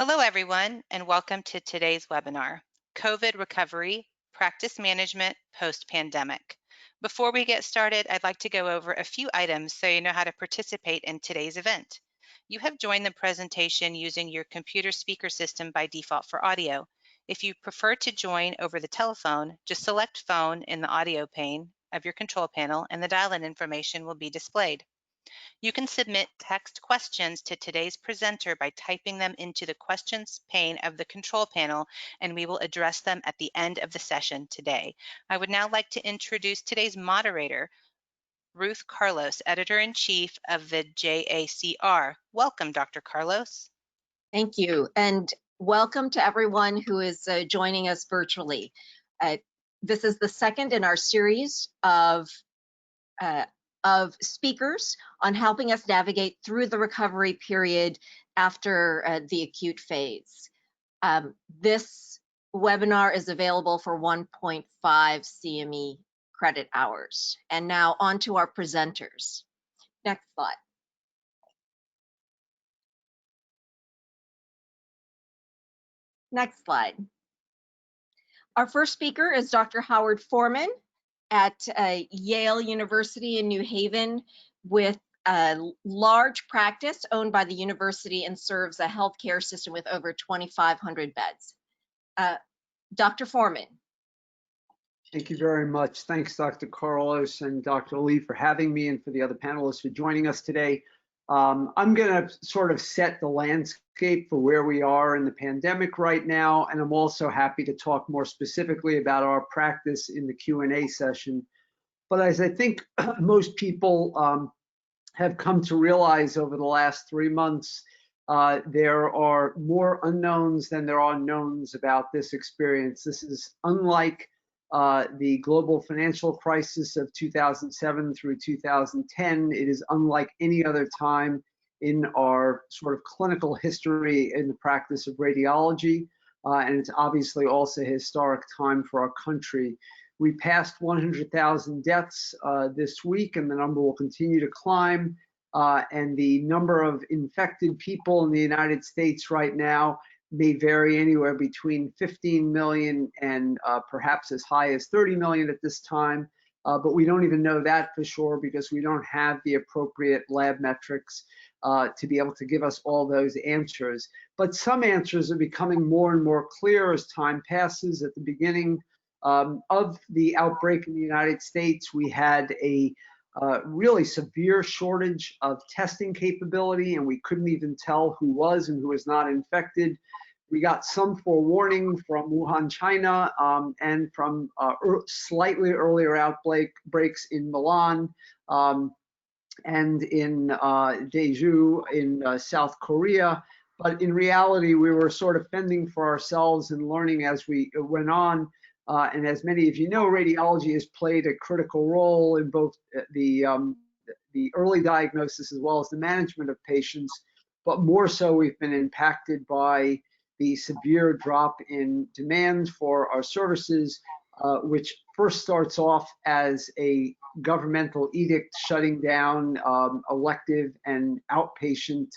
Hello, everyone, and welcome to today's webinar, COVID Recovery, Practice Management Post-Pandemic. Before we get started, I'd like to go over a few items so you know how to participate in today's event. You have joined the presentation using your computer speaker system by default for audio. If you prefer to join over the telephone, just select phone in the audio pane of your control panel and the dial-in information will be displayed. You can submit text questions to today's presenter by typing them into the questions pane of the control panel, and we will address them at the end of the session today. I would now like to introduce today's moderator, Ruth Carlos, Editor-in-Chief of the JACR. Welcome, Dr. Carlos. Thank you, and welcome to everyone who is joining us virtually. This is the second in our series of speakers on helping us navigate through the recovery period after the acute phase. This webinar is available for 1.5 CME credit hours. And now on to our presenters. Next slide. Next slide. Our first speaker is Dr. Howard Foreman at Yale University in New Haven, with a large practice owned by the university and serves a healthcare system with over 2,500 beds. Dr. Foreman. Thank you very much. Thanks, Dr. Carlos and Dr. Lee, for having me, and for the other panelists for joining us today. I'm going to sort of set the landscape for where we are in the pandemic right now, and I'm also happy to talk more specifically about our practice in the Q&A session. But as I think most people have come to realize over the last 3 months, there are more unknowns than there are knowns about this experience. This is unlike the global financial crisis of 2007 through 2010. It is unlike any other time in our sort of clinical history in the practice of radiology, and it's obviously also a historic time for our country. We passed 100,000 deaths this week, and the number will continue to climb, and the number of infected people in the United States right now may vary anywhere between 15 million and perhaps as high as 30 million at this time, but we don't even know that for sure because we don't have the appropriate lab metrics to be able to give us all those answers. But some answers are becoming more and more clear as time passes. At the beginning of the outbreak in the United States, we had a really severe shortage of testing capability, and we couldn't even tell who was and who was not infected. We got some forewarning from Wuhan, China, and from slightly earlier outbreaks in Milan and in Daeju in South Korea. But in reality, we were sort of fending for ourselves and learning as we went on. And as many of you know, radiology has played a critical role in both the early diagnosis as well as the management of patients. But more so, we've been impacted by the severe drop in demand for our services, which first starts off as a governmental edict shutting down elective and outpatient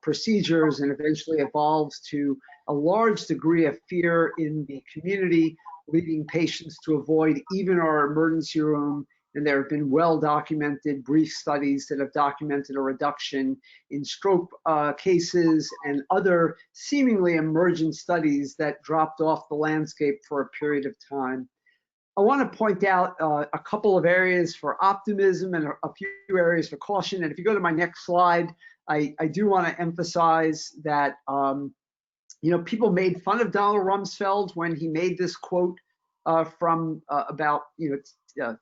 procedures, and eventually evolves to a large degree of fear in the community, leading patients to avoid even our emergency room. And there have been well-documented brief studies that have documented a reduction in stroke cases and other seemingly emergent studies that dropped off the landscape for a period of time. I want to point out a couple of areas for optimism and a few areas for caution. And if you go to my next slide, I do want to emphasize that you know, people made fun of Donald Rumsfeld when he made this quote from about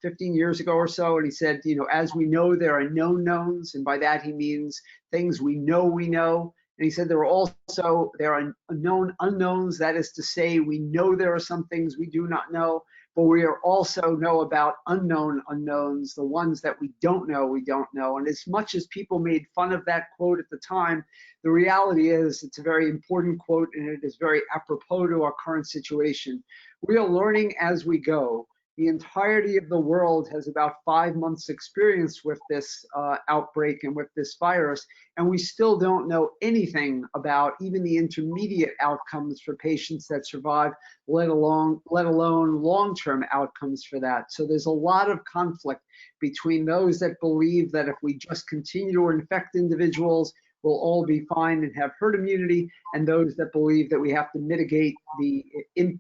15 years ago or so, and he said, you know, as we know, there are known knowns, and by that he means things we know we know. And he said there are known unknowns. That is to say, we know there are some things we do not know, but we also know about unknown unknowns, the ones that we don't know we don't know. And as much as people made fun of that quote at the time, the reality is it's a very important quote, and it is very apropos to our current situation. We are learning as we go. The entirety of the world has about 5 months experience with this outbreak and with this virus, and we still don't know anything about even the intermediate outcomes for patients that survive, let alone long-term outcomes for that. So there's a lot of conflict between those that believe that if we just continue to infect individuals, we'll all be fine and have herd immunity, and those that believe that we have to mitigate the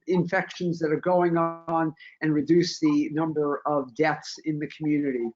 infections that are going on and reduce the number of deaths in the community.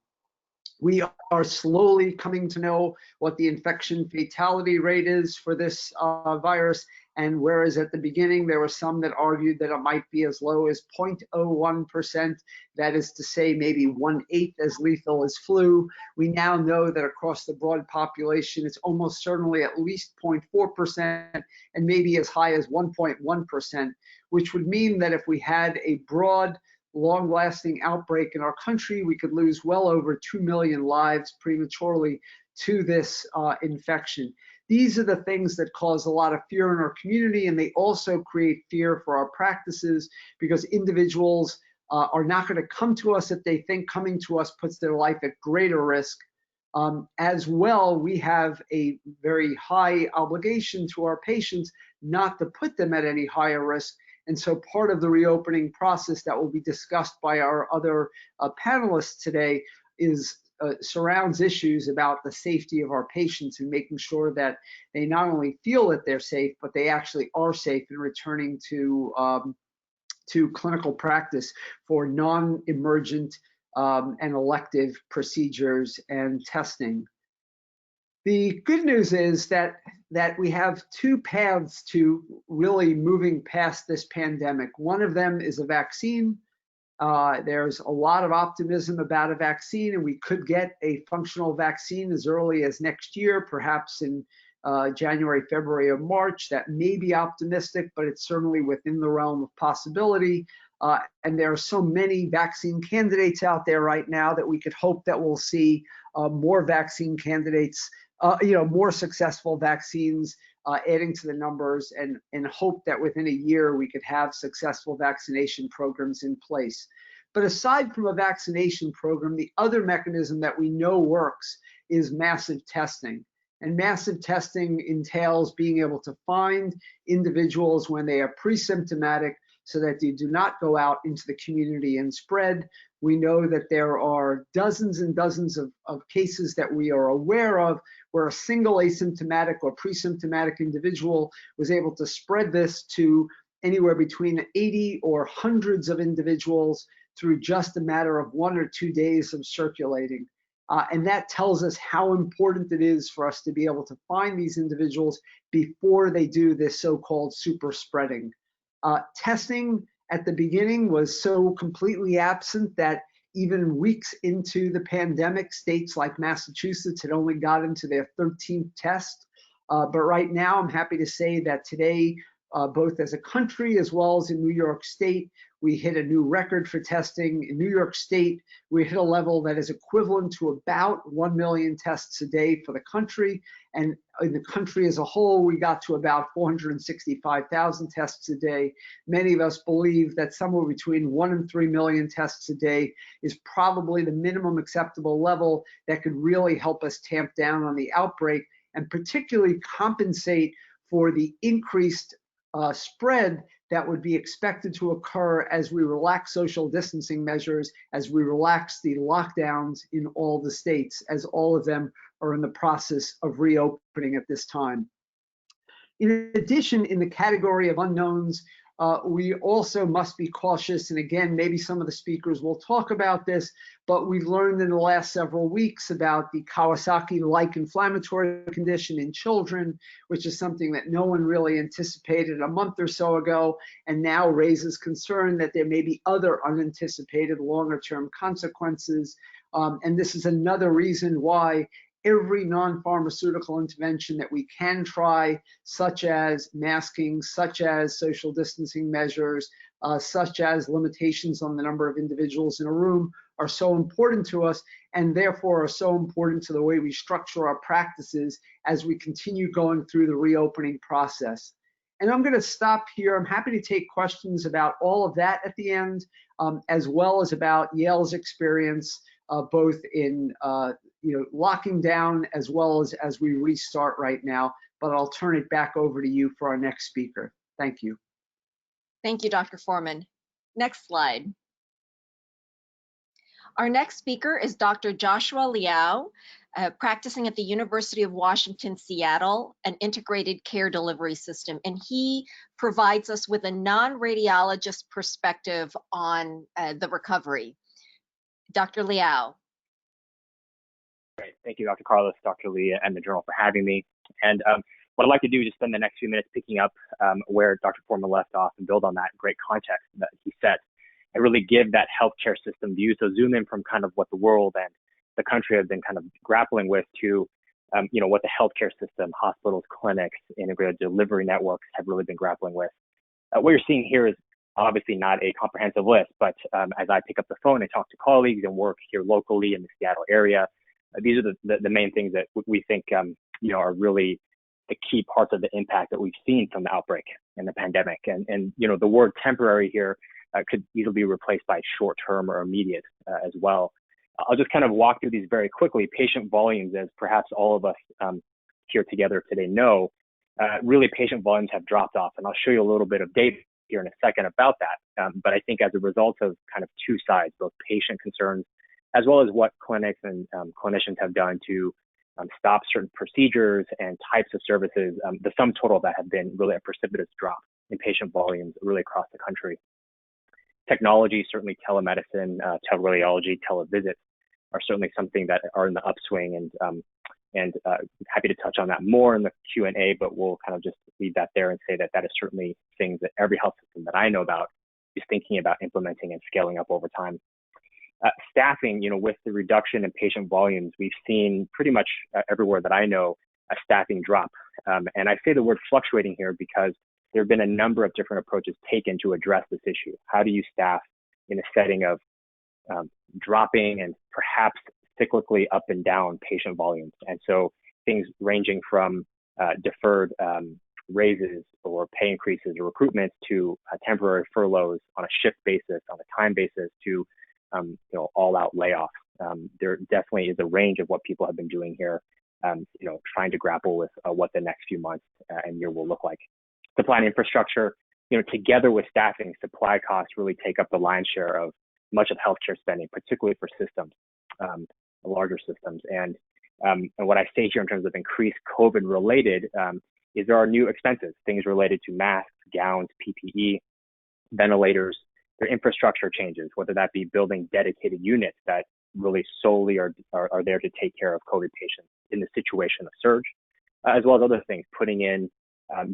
We are slowly coming to know what the infection fatality rate is for this virus. And whereas at the beginning there were some that argued that it might be as low as 0.01%, that is to say maybe 1/8 as lethal as flu, we now know that across the broad population it's almost certainly at least 0.4% and maybe as high as 1.1%, which would mean that if we had a broad, long-lasting outbreak in our country, we could lose well over 2 million lives prematurely to this infection. These are the things that cause a lot of fear in our community, and they also create fear for our practices because individuals are not going to come to us if they think coming to us puts their life at greater risk. As well, we have a very high obligation to our patients not to put them at any higher risk. And so part of the reopening process that will be discussed by our other panelists today is surrounds issues about the safety of our patients and making sure that they not only feel that they're safe, but they actually are safe in returning to clinical practice for non-emergent and elective procedures and testing. The good news is that we have two paths to really moving past this pandemic. One of them is a vaccine. There's a lot of optimism about a vaccine, and we could get a functional vaccine as early as next year, perhaps in January, February, or March. That may be optimistic, but it's certainly within the realm of possibility. And there are so many vaccine candidates out there right now that we could hope that we'll see more vaccine candidates, more successful vaccines adding to the numbers, and hope that within a year we could have successful vaccination programs in place. But aside from a vaccination program, the other mechanism that we know works is massive testing. And massive testing entails being able to find individuals when they are pre-symptomatic so that they do not go out into the community and spread. We know that there are dozens and dozens of cases that we are aware of where a single asymptomatic or pre-symptomatic individual was able to spread this to anywhere between 80 or hundreds of individuals through just a matter of 1 or 2 days of circulating. And that tells us how important it is for us to be able to find these individuals before they do this so-called super spreading. Testing at the beginning was so completely absent that even weeks into the pandemic, states like Massachusetts had only got into their 13th test. But right now, I'm happy to say that today, both as a country as well as in New York State, we hit a new record for testing. In New York State, we hit a level that is equivalent to about 1 million tests a day for the country. And in the country as a whole, we got to about 465,000 tests a day. Many of us believe that somewhere between 1 and 3 million tests a day is probably the minimum acceptable level that could really help us tamp down on the outbreak and particularly compensate for the increased spread that would be expected to occur as we relax social distancing measures, as we relax the lockdowns in all the states, as all of them are in the process of reopening at this time. In addition, in the category of unknowns, we also must be cautious. And again, maybe some of the speakers will talk about this, but we've learned in the last several weeks about the Kawasaki-like inflammatory condition in children, which is something that no one really anticipated a month or so ago, and now raises concern that there may be other unanticipated longer-term consequences. And this is another reason why every non-pharmaceutical intervention that we can try, such as masking, such as social distancing measures, such as limitations on the number of individuals in a room, are so important to us, and therefore are so important to the way we structure our practices as we continue going through the reopening process. And I'm going to stop here. I'm happy to take questions about all of that at the end, as well as about Yale's experience, both in locking down as well as we restart right now. But I'll turn it back over to you for our next speaker. Thank you. Thank you, Dr. Foreman. Next slide. Our next speaker is Dr. Joshua Liao, practicing at the University of Washington, Seattle, an integrated care delivery system. And he provides us with a non-radiologist perspective on the recovery. Dr. Liao. Great. Thank you, Dr. Carlos, Dr. Lee, and the Journal for having me. And what I'd like to do is just spend the next few minutes picking up where Dr. Foreman left off and build on that great context that he set and really give that healthcare system view. So zoom in from kind of what the world and the country have been kind of grappling with to, what the healthcare system, hospitals, clinics, integrated delivery networks have really been grappling with. What you're seeing here is obviously not a comprehensive list, but as I pick up the phone and talk to colleagues and work here locally in the Seattle area, these are the main things that we think, are really the key parts of the impact that we've seen from the outbreak and the pandemic. And the word temporary here could easily be replaced by short-term or immediate as well. I'll just kind of walk through these very quickly. Patient volumes, as perhaps all of us here together today know, really patient volumes have dropped off. And I'll show you a little bit of data here in a second about that. But I think as a result of kind of two sides, both patient concerns, as well as what clinics and clinicians have done to stop certain procedures and types of services, the sum total of that have been really a precipitous drop in patient volumes really across the country. Technology, certainly telemedicine, teleradiology, televisits are certainly something that are in the upswing, and happy to touch on that more in the Q&A, but we'll kind of just leave that there and say that that is certainly things that every health system that I know about is thinking about implementing and scaling up over time. Staffing, with the reduction in patient volumes, we've seen pretty much everywhere that I know a staffing drop. And I say the word fluctuating here because there have been a number of different approaches taken to address this issue. How do you staff in a setting of dropping and perhaps cyclically up and down patient volumes? And so things ranging from deferred raises or pay increases or recruitments to temporary furloughs on a shift basis, on a time basis, to all-out layoffs. There definitely is a range of what people have been doing here, trying to grapple with what the next few months and year will look like. Supply and infrastructure, together with staffing, supply costs really take up the lion's share of much of healthcare spending, particularly for systems, larger systems. And what I say here in terms of increased COVID-related is there are new expenses, things related to masks, gowns, PPE, ventilators. Their infrastructure changes, whether that be building dedicated units that really solely are there to take care of COVID patients in the situation of surge, as well as other things, putting in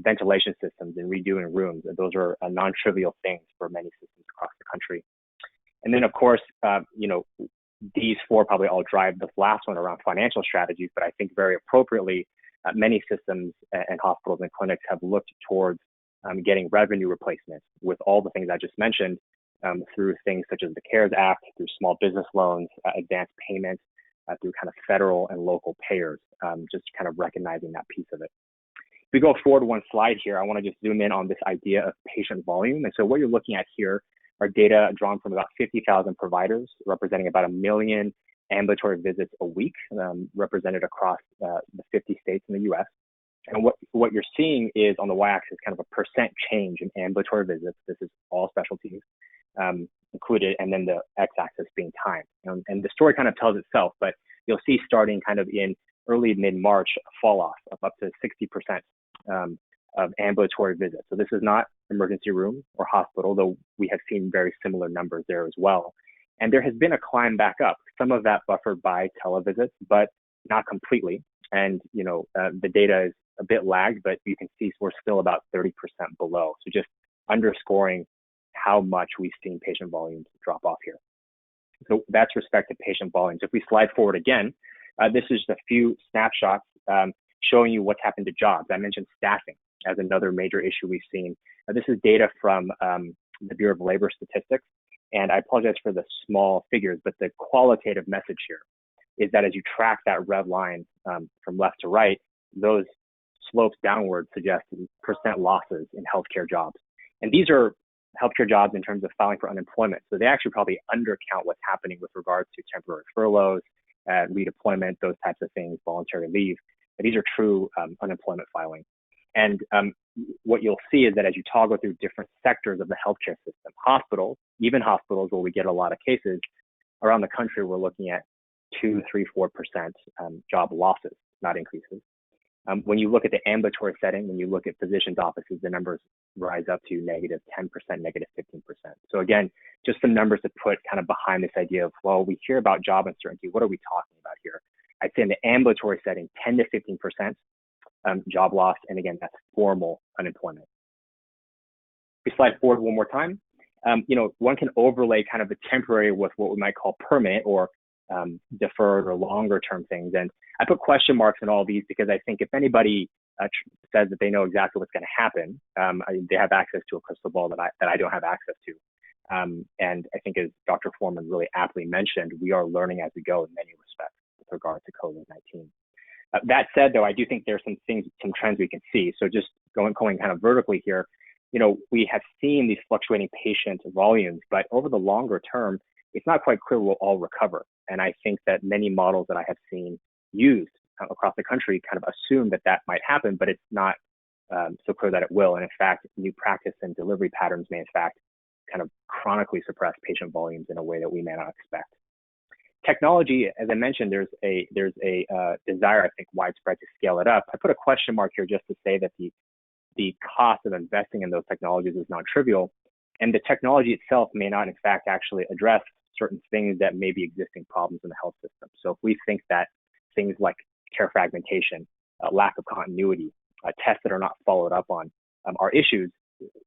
ventilation systems and redoing rooms. And those are non-trivial things for many systems across the country. And then, of course, these four probably all drive the last one around financial strategies, but I think very appropriately, many systems and hospitals and clinics have looked towards getting revenue replacements with all the things I just mentioned, through things such as the CARES Act, through small business loans, advanced payments, through kind of federal and local payers, just kind of recognizing that piece of it. If we go forward one slide here, I want to just zoom in on this idea of patient volume. And so what you're looking at here are data drawn from about 50,000 providers, representing about 1 million ambulatory visits a week, represented across the 50 states in the US. And what you're seeing is on the y-axis kind of a percent change in ambulatory visits. This is all specialties included, and then the x-axis being time. And the story kind of tells itself, but you'll see starting kind of in early mid-March a fall off of up to 60% of ambulatory visits. So this is not emergency room or hospital, though we have seen very similar numbers there as well. And there has been a climb back up, some of that buffered by televisits, but not completely. And the data is a bit lagged, but you can see we're still about 30% below. So just underscoring how much we've seen patient volumes drop off here. So that's respect to patient volumes. If we slide forward again, this is just a few snapshots showing you what's happened to jobs. I mentioned staffing as another major issue we've seen. This is data from the Bureau of Labor Statistics. And I apologize for the small figures, but the qualitative message here is that as you track that red line from left to right, those slopes downward suggesting percent losses in healthcare jobs. And these are healthcare jobs in terms of filing for unemployment. So they actually probably undercount what's happening with regards to temporary furloughs, redeployment, those types of things, voluntary leave. But these are true unemployment filing. And what you'll see is that as you toggle through different sectors of the healthcare system, hospitals, even hospitals where we get a lot of cases, around the country, we're looking at 2, 3, 4% job losses, not increases. When you look at the ambulatory setting, when you look at physicians' offices, the numbers rise up to negative 10%, negative 15%. So again, just some numbers to put kind of behind this idea of, well, we hear about job uncertainty. What are we talking about here? I'd say in the ambulatory setting, 10 to 15% job loss. And again, that's formal unemployment. If we slide forward one more time, one can overlay kind of the temporary with what we might call permanent or deferred or longer term things. And I put question marks in all these because I think if anybody says that they know exactly what's going to happen, they have access to a crystal ball that I don't have access to. And I think as Dr. Foreman really aptly mentioned, we are learning as we go in many respects with regard to COVID-19. That said, though, I do think there's some trends we can see. So just going kind of vertically here, we have seen these fluctuating patient volumes, but over the longer term, it's not quite clear we'll all recover. And I think that many models that I have seen used across the country kind of assume that might happen, but it's not so clear that it will. And in fact, new practice and delivery patterns may in fact kind of chronically suppress patient volumes in a way that we may not expect. Technology, as I mentioned, there's a desire, I think, widespread to scale it up. I put a question mark here just to say that the cost of investing in those technologies is not trivial, and the technology itself may not, in fact, actually address certain things that may be existing problems in the health system. So if we think that things like care fragmentation, lack of continuity, tests that are not followed up on are issues,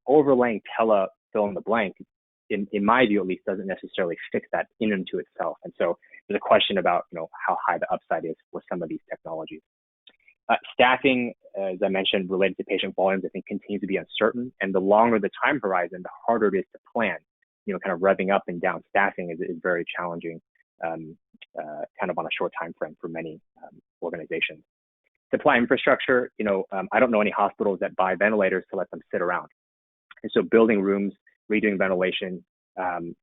overlaying tele fill in the blank, in my view at least, doesn't necessarily fix that in and to itself. And so there's a question about how high the upside is with some of these technologies. Staffing, as I mentioned, related to patient volumes, I think continues to be uncertain. And the longer the time horizon, the harder it is to plan. Kind of revving up and down staffing is very challenging, kind of on a short time frame for many organizations. Supply infrastructure, I don't know any hospitals that buy ventilators to let them sit around. And so building rooms, redoing ventilation,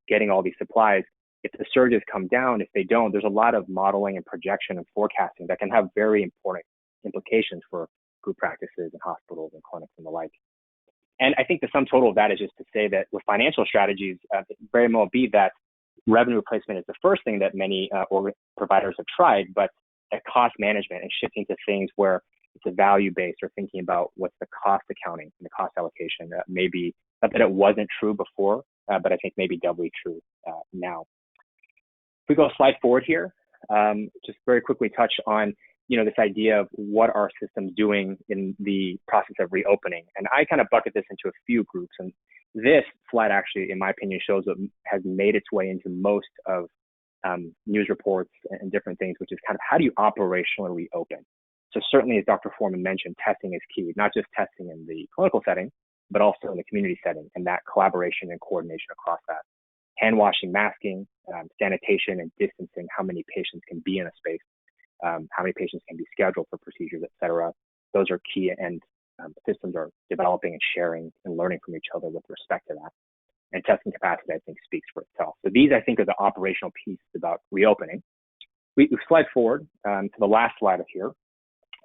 getting all these supplies, if the surges come down, if they don't, there's a lot of modeling and projection and forecasting that can have very important implications for group practices and hospitals and clinics and the like. And I think the sum total of that is just to say that with financial strategies, it very well be that revenue replacement is the first thing that many providers have tried, but at cost management and shifting to things where it's a value-based or thinking about what's the cost accounting and the cost allocation, maybe not that it wasn't true before, but I think maybe doubly true now. If we go a slide forward here, just very quickly touch on this idea of what our system's doing in the process of reopening. And I kind of bucket this into a few groups. And this slide actually, in my opinion, shows what has made its way into most of news reports and different things, which is kind of how do you operationally reopen? So certainly, as Dr. Foreman mentioned, testing is key, not just testing in the clinical setting, but also in the community setting, and that collaboration and coordination across that. Hand washing, masking, sanitation, and distancing, how many patients can be in a space, how many patients can be scheduled for procedures, et cetera. Those are key, and systems are developing and sharing and learning from each other with respect to that. And testing capacity, I think, speaks for itself. So these, I think, are the operational pieces about reopening. We slide forward to the last slide of here.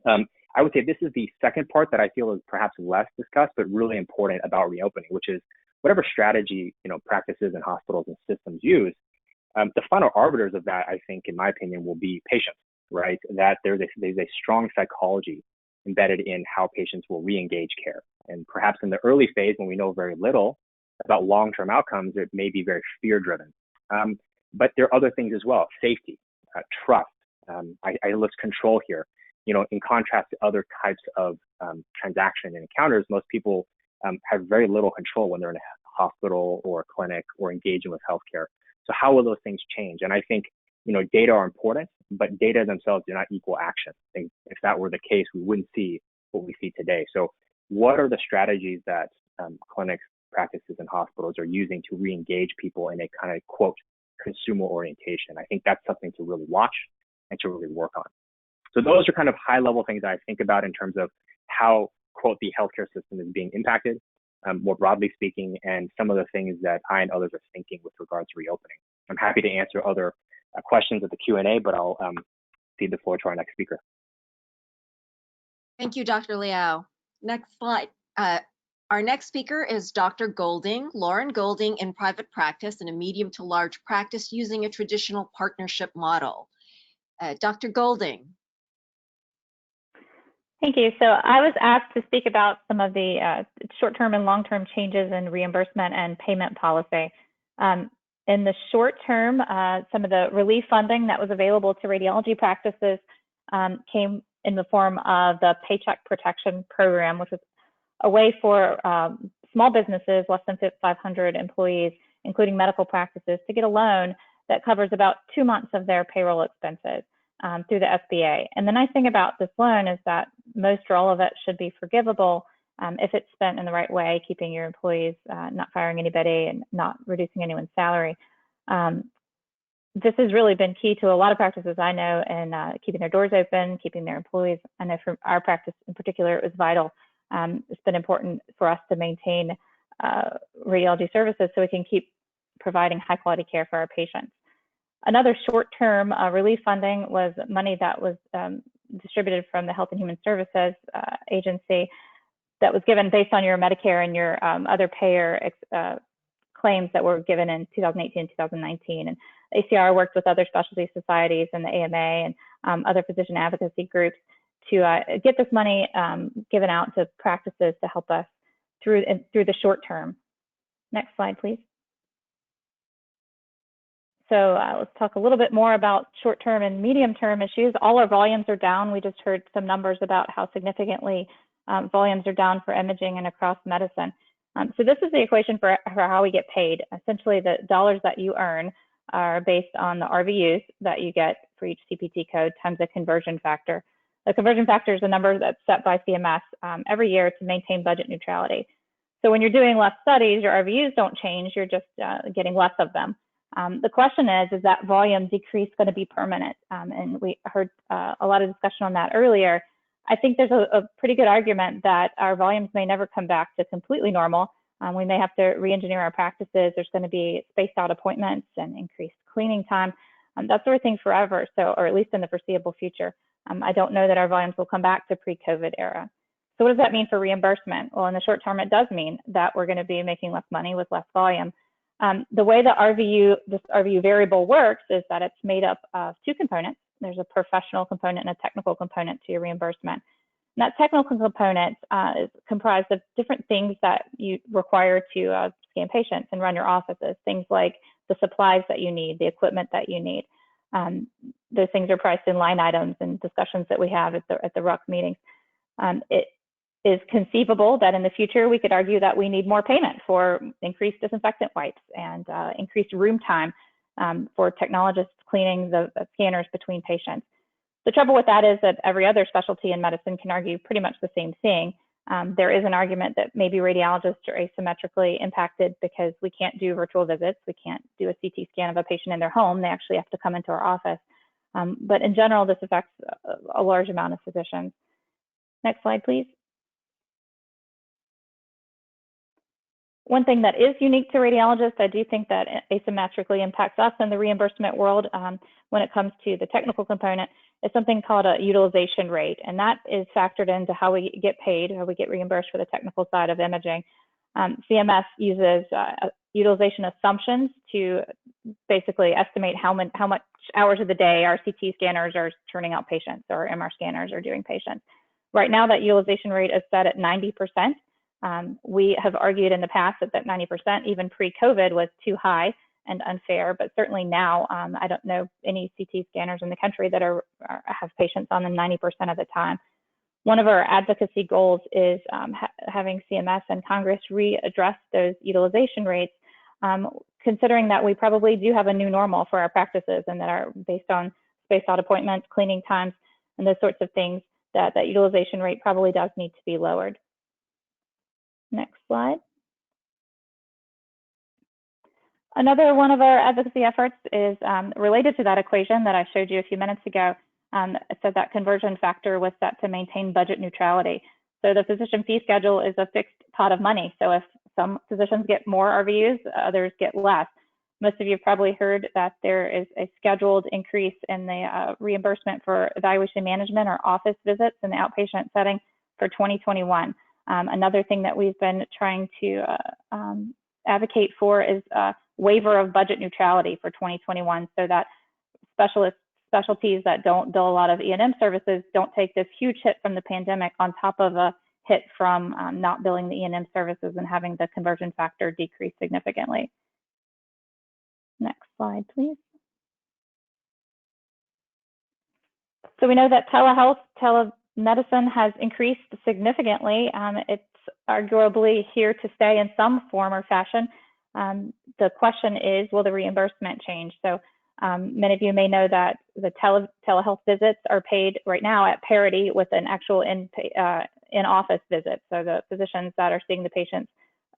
I would say this is the second part that I feel is perhaps less discussed, but really important about reopening, which is whatever strategy practices and hospitals and systems use. The final arbiters of that, I think, in my opinion, will be patients, right? That there's a strong psychology embedded in how patients will re-engage care. And perhaps in the early phase, when we know very little about long-term outcomes, it may be very fear-driven. But there are other things as well: safety, trust. I list control here. In contrast to other types of transaction and encounters, most people have very little control when they're in a hospital or a clinic or engaging with healthcare. So how will those things change? And I think, data are important, but data themselves do not equal action. I think if that were the case, we wouldn't see what we see today. So what are the strategies that clinics, practices, and hospitals are using to re-engage people in a kind of, quote, consumer orientation? I think that's something to really watch and to really work on. So those are kind of high level things that I think about in terms of how, quote, the healthcare system is being impacted, more broadly speaking, and some of the things that I and others are thinking with regards to reopening. I'm happy to answer other questions at the Q&A, but I'll cede the floor to our next speaker. Thank you, Dr. Liao. Next slide. Our next speaker is Dr. Golding, Lauren Golding, in private practice in a medium to large practice using a traditional partnership model. Dr. Golding. Thank you. So I was asked to speak about some of the short-term and long-term changes in reimbursement and payment policy. In the short term, some of the relief funding that was available to radiology practices came in the form of the Paycheck Protection Program, which was a way for small businesses, less than 500 employees, including medical practices, to get a loan that covers about 2 months of their payroll expenses through the SBA. And the nice thing about this loan is that most or all of it should be forgivable if it's spent in the right way, keeping your employees, not firing anybody, and not reducing anyone's salary. This has really been key to a lot of practices I know in keeping their doors open, keeping their employees. I know for our practice in particular, it was vital. It's been important for us to maintain radiology services so we can keep providing high quality care for our patients. Another short-term relief funding was money that was distributed from the Health and Human Services Agency that was given based on your Medicare and your other payer claims that were given in 2018 and 2019. And ACR worked with other specialty societies and the AMA and other physician advocacy groups to get this money given out to practices to help us through the short term. Next slide, please. So let's talk a little bit more about short-term and medium-term issues. All our volumes are down. We just heard some numbers about how significantly volumes are down for imaging and across medicine. So this is the equation for how we get paid. Essentially, the dollars that you earn are based on the RVUs that you get for each CPT code times a conversion factor. The conversion factor is a number that's set by CMS every year to maintain budget neutrality. So when you're doing less studies, your RVUs don't change, you're just getting less of them. The question is that volume decrease going to be permanent? And we heard a lot of discussion on that earlier. I think there's a pretty good argument that our volumes may never come back to completely normal. We may have to re-engineer our practices. There's going to be spaced out appointments and increased cleaning time, that sort of thing forever, so, or at least in the foreseeable future. I don't know that our volumes will come back to pre-COVID era. So what does that mean for reimbursement? Well, in the short term, it does mean that we're going to be making less money with less volume. The way the this RVU variable works is that it's made up of two components. There's a professional component and a technical component to your reimbursement. And that technical component is comprised of different things that you require to scan patients and run your offices, things like the supplies that you need, the equipment that you need. Those things are priced in line items and discussions that we have at the RUC meetings. It is conceivable that in the future we could argue that we need more payment for increased disinfectant wipes and increased room time for technologists cleaning the scanners between patients. The trouble with that is that every other specialty in medicine can argue pretty much the same thing. There is an argument that maybe radiologists are asymmetrically impacted because we can't do virtual visits. We can't do a CT scan of a patient in their home. They actually have to come into our office. But in general, this affects a large amount of physicians. Next slide, please. One thing that is unique to radiologists, I do think that asymmetrically impacts us in the reimbursement world when it comes to the technical component, is something called a utilization rate. And that is factored into how we get paid, how we get reimbursed for the technical side of imaging. CMS uses utilization assumptions to basically estimate how much hours of the day our CT scanners are turning out patients or MR scanners are doing patients. Right now, that utilization rate is set at 90%. We have argued in the past that 90%, even pre-COVID, was too high and unfair, but certainly now, I don't know any CT scanners in the country that have patients on them 90% of the time. One of our advocacy goals is having CMS and Congress readdress those utilization rates, considering that we probably do have a new normal for our practices and that are based on spaced out appointments, cleaning times, and those sorts of things, that utilization rate probably does need to be lowered. Next slide. Another one of our advocacy efforts is related to that equation that I showed you a few minutes ago. So that conversion factor was set to maintain budget neutrality. So the physician fee schedule is a fixed pot of money. So if some physicians get more RVUs, others get less. Most of you have probably heard that there is a scheduled increase in the reimbursement for evaluation management or office visits in the outpatient setting for 2021. Another thing that we've been trying to advocate for is a waiver of budget neutrality for 2021, so that specialties that don't bill a lot of E&M services don't take this huge hit from the pandemic on top of a hit from not billing the E&M services and having the conversion factor decrease significantly. Next slide, please. So we know that telehealth, telemedicine has increased significantly. It's arguably here to stay in some form or fashion. The question is, will the reimbursement change? So many of you may know that the telehealth visits are paid right now at parity with an actual in-office visit. So the physicians that are seeing the patients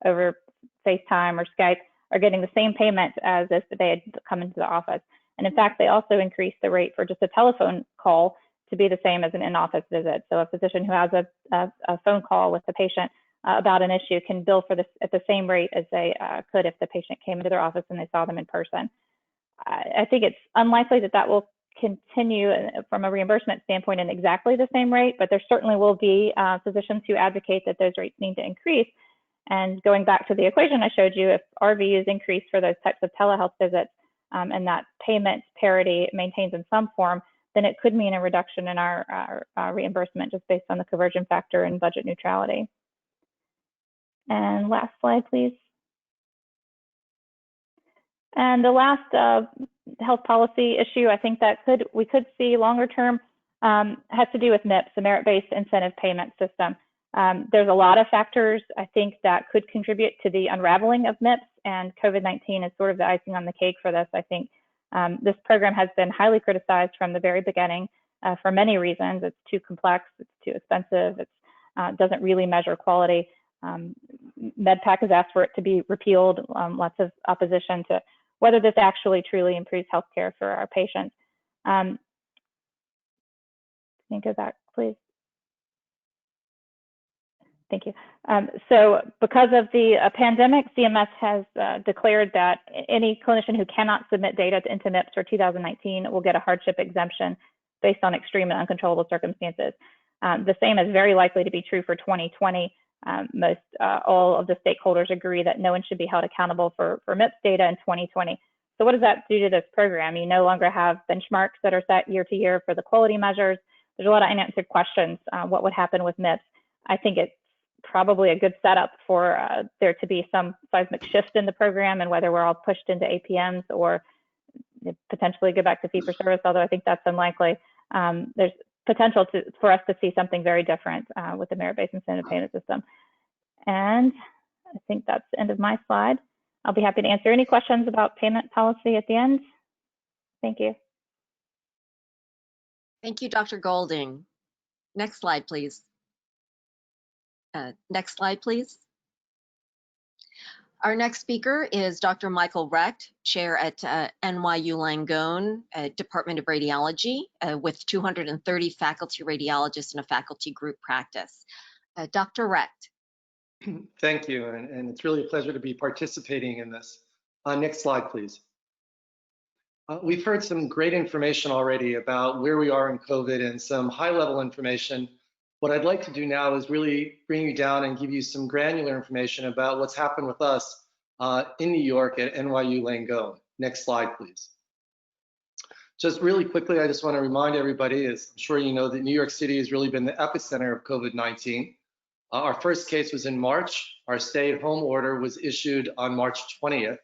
over FaceTime or Skype are getting the same payment as if they had come into the office. And in fact, they also increased the rate for just a telephone call to be the same as an in-office visit. So a physician who has a phone call with the patient about an issue can bill for this at the same rate as they could if the patient came into their office and they saw them in person. I think it's unlikely that that will continue from a reimbursement standpoint in exactly the same rate, but there certainly will be physicians who advocate that those rates need to increase. And going back to the equation I showed you, if RVUs increase for those types of telehealth visits and that payment parity maintains in some form, then it could mean a reduction in our reimbursement just based on the conversion factor and budget neutrality. And last slide, please. And the last health policy issue I think that we could see longer term has to do with MIPS, the merit-based incentive payment system. There's a lot of factors I think that could contribute to the unraveling of MIPS, and COVID-19 is sort of the icing on the cake for this. I think this program has been highly criticized from the very beginning for many reasons. It's too complex, it's too expensive, it doesn't really measure quality. MedPAC has asked for it to be repealed, lots of opposition to whether this actually truly improves healthcare for our patients. Can you go back, please? Thank you. So because of the pandemic, CMS has declared that any clinician who cannot submit data into MIPS for 2019 will get a hardship exemption based on extreme and uncontrollable circumstances. The same is very likely to be true for 2020. All of the stakeholders agree that no one should be held accountable for MIPS data in 2020. So what does that do to this program? You no longer have benchmarks that are set year to year for the quality measures. There's a lot of unanswered questions. What would happen with MIPS? I think it's probably a good setup for there to be some seismic shift in the program and whether we're all pushed into APMs or potentially go back to fee-for-service, although I think that's unlikely. There's potential for us to see something very different with the merit-based incentive payment system. And I think that's the end of my slide. I'll be happy to answer any questions about payment policy at the end. Thank you. Thank you, Dr. Golding. Next slide, please. Next slide, please. Our next speaker is Dr. Michael Recht, chair at NYU Langone, Department of Radiology, with 230 faculty radiologists in a faculty group practice. Dr. Recht. Thank you, and it's really a pleasure to be participating in this. Next slide, please. We've heard some great information already about where we are in COVID and some high-level information. What I'd like to do now is really bring you down and give you some granular information about what's happened with us in New York at NYU Langone. Next slide, please. Just really quickly, I just want to remind everybody, as I'm sure you know, that New York City has really been the epicenter of COVID-19. Our first case was in March. Our stay-at-home order was issued on March 20th.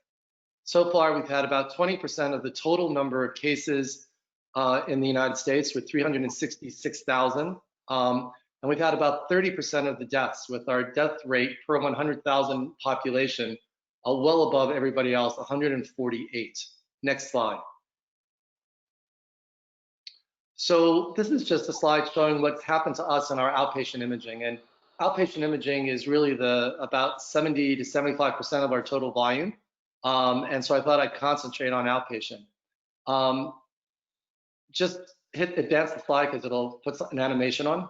So far, we've had about 20% of the total number of cases in the United States, with 366,000. And we've had about 30% of the deaths, with our death rate per 100,000 population well above everybody else, 148. Next slide. So this is just a slide showing what's happened to us in our outpatient imaging. And outpatient imaging is really about 70 to 75% of our total volume. And so I thought I'd concentrate on outpatient. Just hit advance the slide because it'll put an animation on.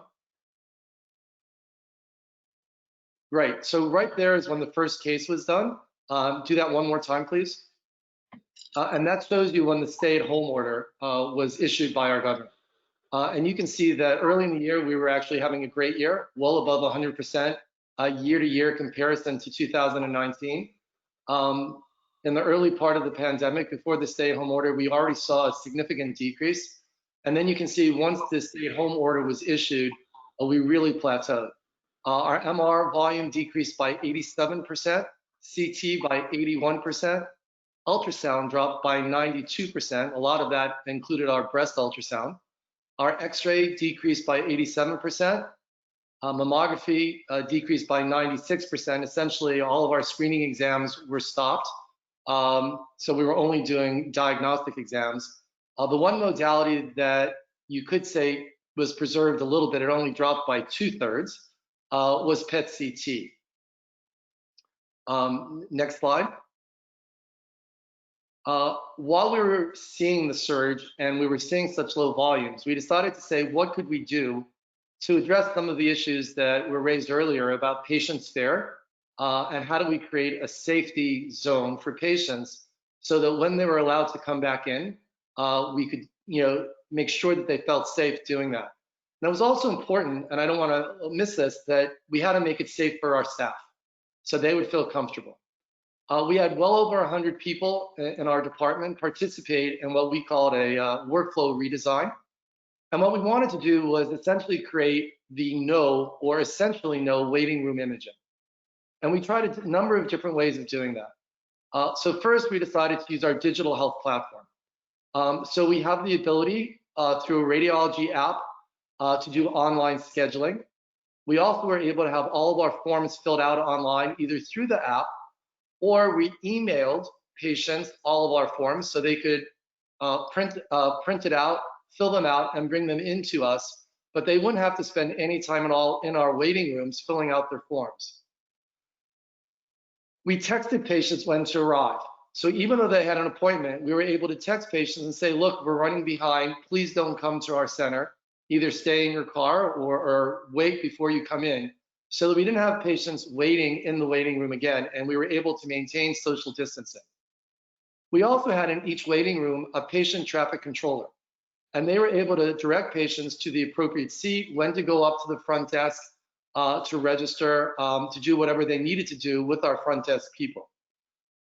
Right, so right there is when the first case was done. Do that one more time, please. And that shows you when the stay-at-home order was issued by our governor. And you can see that early in the year, we were actually having a great year, well above 100% year-to-year comparison to 2019. In the early part of the pandemic, before the stay-at-home order, we already saw a significant decrease. And then you can see once the stay-at-home order was issued, we really plateaued. Our MR volume decreased by 87%, CT by 81%, ultrasound dropped by 92%. A lot of that included our breast ultrasound. Our X-ray decreased by 87%. Mammography decreased by 96%. Essentially, all of our screening exams were stopped. So we were only doing diagnostic exams. The one modality that you could say was preserved a little bit, it only dropped by 2/3, was PET-CT. Next slide. While we were seeing the surge and we were seeing such low volumes, we decided to say, what could we do to address some of the issues that were raised earlier about patients' fear, and how do we create a safety zone for patients so that when they were allowed to come back in, we could, make sure that they felt safe doing that. And it was also important, and I don't want to miss this, that we had to make it safe for our staff so they would feel comfortable. We had well over 100 people in our department participate in what we called a workflow redesign. And what we wanted to do was essentially create the essentially no waiting room imaging. And we tried a number of different ways of doing that. So first, we decided to use our digital health platform. So we have the ability through a radiology app to do online scheduling. We also were able to have all of our forms filled out online, either through the app, or we emailed patients all of our forms so they could print it out, fill them out, and bring them into us, but they wouldn't have to spend any time at all in our waiting rooms filling out their forms. We texted patients when to arrive. So even though they had an appointment, we were able to text patients and say, look, we're running behind, please don't come to our center, either stay in your car or wait before you come in, so that we didn't have patients waiting in the waiting room again, and we were able to maintain social distancing. We also had in each waiting room a patient traffic controller, and they were able to direct patients to the appropriate seat, when to go up to the front desk to register, to do whatever they needed to do with our front desk people.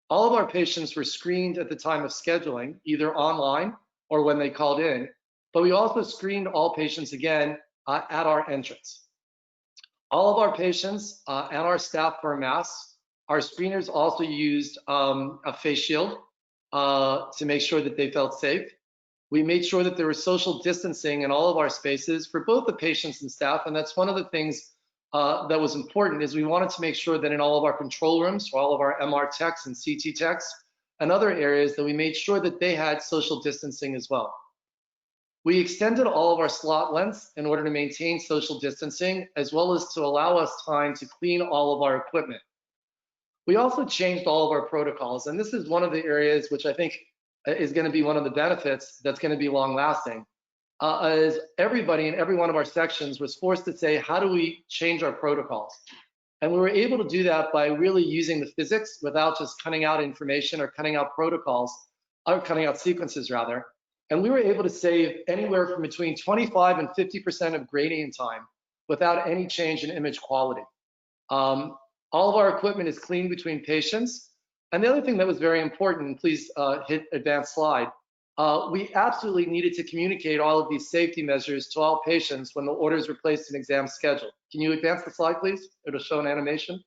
All of our patients were screened at the time of scheduling, either online or when they called in, but we also screened all patients again at our entrance. All of our patients and our staff wear masks. Our screeners also used a face shield to make sure that they felt safe. We made sure that there was social distancing in all of our spaces for both the patients and staff, and that's one of the things that was important, is we wanted to make sure that in all of our control rooms, for all of our MR techs and CT techs and other areas, that we made sure that they had social distancing as well. We extended all of our slot lengths in order to maintain social distancing, as well as to allow us time to clean all of our equipment. We also changed all of our protocols, and this is one of the areas which I think is going to be one of the benefits that's going to be long lasting. As everybody in every one of our sections was forced to say, how do we change our protocols? And we were able to do that by really using the physics without just cutting out information or cutting out protocols, or cutting out sequences rather. And we were able to save anywhere from between 25 and 50% of gradient time without any change in image quality. All of our equipment is cleaned between patients. And the other thing that was very important, please hit advanced slide, we absolutely needed to communicate all of these safety measures to all patients when the orders were placed in exam schedule. Can you advance the slide, please? It'll show an animation.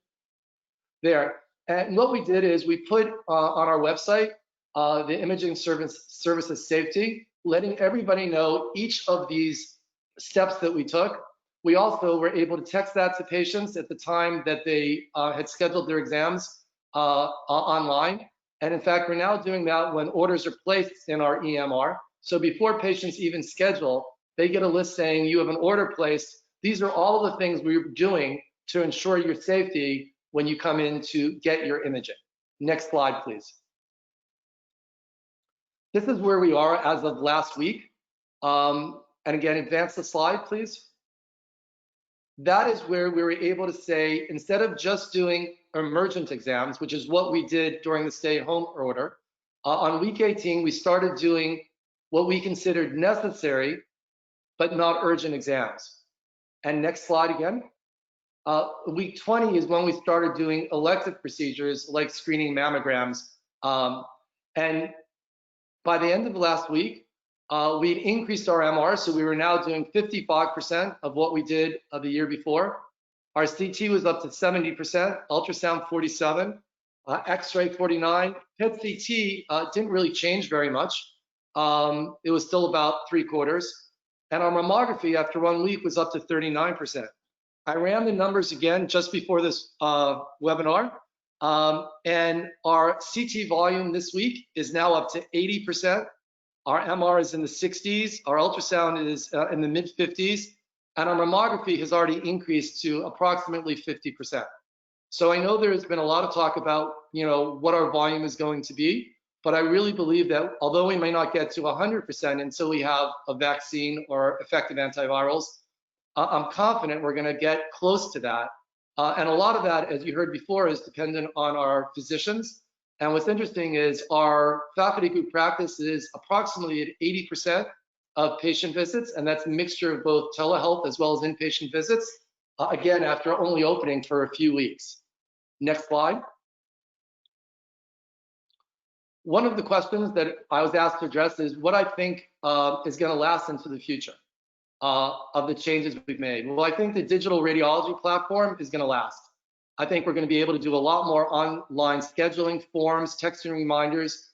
There. And what we did is we put on our website the imaging services safety, letting everybody know each of these steps that we took. We also were able to text that to patients at the time that they had scheduled their exams online. And in fact, we're now doing that when orders are placed in our EMR. So before patients even schedule, they get a list saying you have an order placed. These are all the things we're doing to ensure your safety when you come in to get your imaging. Next slide, please. This is where we are as of last week. And again, advance the slide, please. That is where we were able to say, instead of just doing emergent exams, which is what we did during the stay-at-home order, on week 18, we started doing what we considered necessary, but not urgent exams. And next slide again. Week 20 is when we started doing elective procedures like screening mammograms. And by the end of last week, we'd increased our MR, so we were now doing 55% of what we did the year before. Our CT was up to 70%, ultrasound 47, X-ray 49. PET-CT didn't really change very much. It was still about 3/4. And our mammography after 1 week was up to 39%. I ran the numbers again just before this webinar, and our CT volume this week is now up to 80%. Our MR is in the 60s, our ultrasound is in the mid 50s, and our mammography has already increased to approximately 50%. So I know there's been a lot of talk about, what our volume is going to be, but I really believe that although we may not get to 100% until we have a vaccine or effective antivirals, I'm confident we're going to get close to that. And a lot of that, as you heard before, is dependent on our physicians. And what's interesting is our faculty group practice is approximately at 80% of patient visits, and that's a mixture of both telehealth as well as inpatient visits, again, after only opening for a few weeks. Next slide. One of the questions that I was asked to address is what I think is going to last into the future of the changes we've made. Well, I think the digital radiology platform is going to last. I think we're going to be able to do a lot more online scheduling, forms, texting reminders,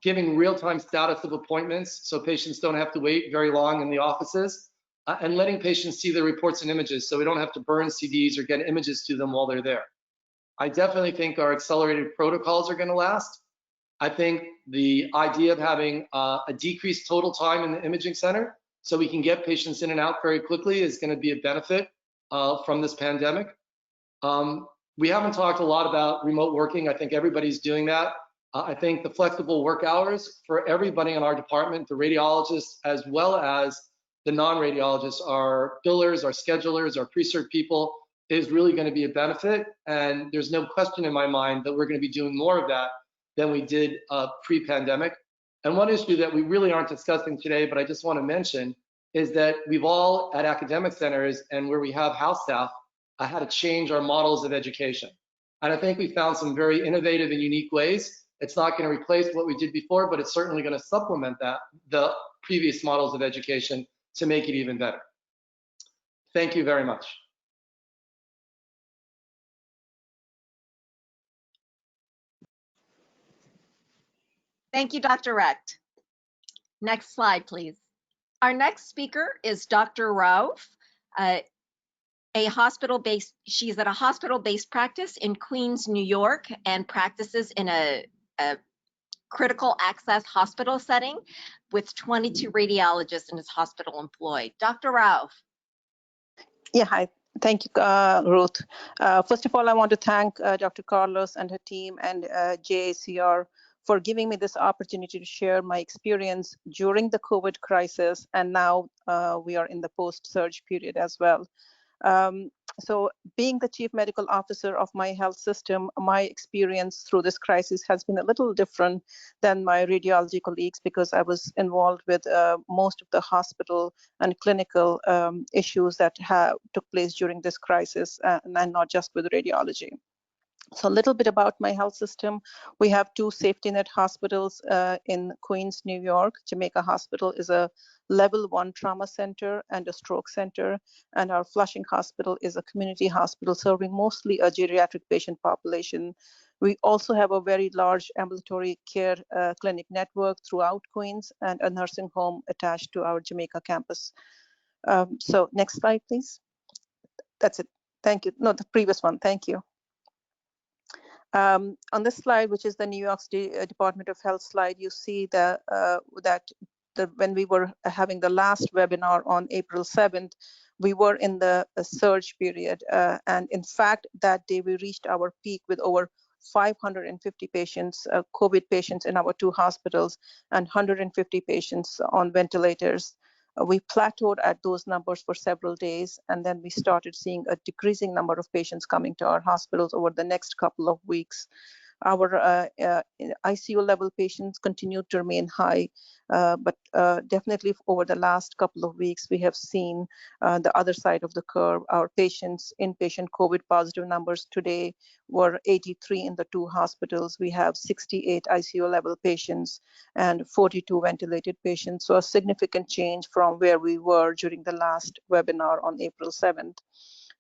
giving real-time status of appointments so patients don't have to wait very long in the offices, and letting patients see their reports and images so we don't have to burn CDs or get images to them while they're there. I definitely think our accelerated protocols are going to last. I think the idea of having a decreased total time in the imaging center so we can get patients in and out very quickly is going to be a benefit from this pandemic. We haven't talked a lot about remote working. I think everybody's doing that. I think the flexible work hours for everybody in our department, the radiologists as well as the non-radiologists, our billers, our schedulers, our pre-cert people, is really going to be a benefit. And there's no question in my mind that we're going to be doing more of that than we did pre-pandemic. And one issue that we really aren't discussing today, but I just want to mention, is that we've all at academic centers and where we have house staff, had to change our models of education. And I think we found some very innovative and unique ways. It's not going to replace what we did before, but it's certainly going to supplement the previous models of education to make it even better. Thank you very much. Thank you, Dr. Recht. Next slide, please. Our next speaker is Dr. Rauf, she's at a hospital-based practice in Queens, New York, and practices in a critical access hospital setting with 22 radiologists in his hospital employed. Dr. Rauf. Yeah, hi. Thank you, Ruth. First of all, I want to thank Dr. Carlos and her team and JACR for giving me this opportunity to share my experience during the COVID crisis, and now we are in the post-surge period as well. So being the chief medical officer of my health system, my experience through this crisis has been a little different than my radiology colleagues because I was involved with most of the hospital and clinical issues that took place during this crisis, and not just with radiology. So a little bit about my health system. We have 2 safety net hospitals in Queens, New York. Jamaica Hospital is a level 1 trauma center and a stroke center. And our Flushing Hospital is a community hospital serving mostly a geriatric patient population. We also have a very large ambulatory care clinic network throughout Queens and a nursing home attached to our Jamaica campus. So next slide, please. That's it. Thank you. No, the previous one. Thank you. On this slide, which is the New York State Department of Health slide, you see that when we were having the last webinar on April 7th, we were in the surge period. And in fact, that day we reached our peak with over 550 patients, COVID patients in our 2 hospitals, and 150 patients on ventilators. We plateaued at those numbers for several days, and then we started seeing a decreasing number of patients coming to our hospitals over the next couple of weeks. Our ICU level patients continue to remain high, but definitely over the last couple of weeks, we have seen the other side of the curve. Our patients, inpatient COVID positive numbers today were 83 in the 2 hospitals. We have 68 ICU level patients and 42 ventilated patients. So a significant change from where we were during the last webinar on April 7th.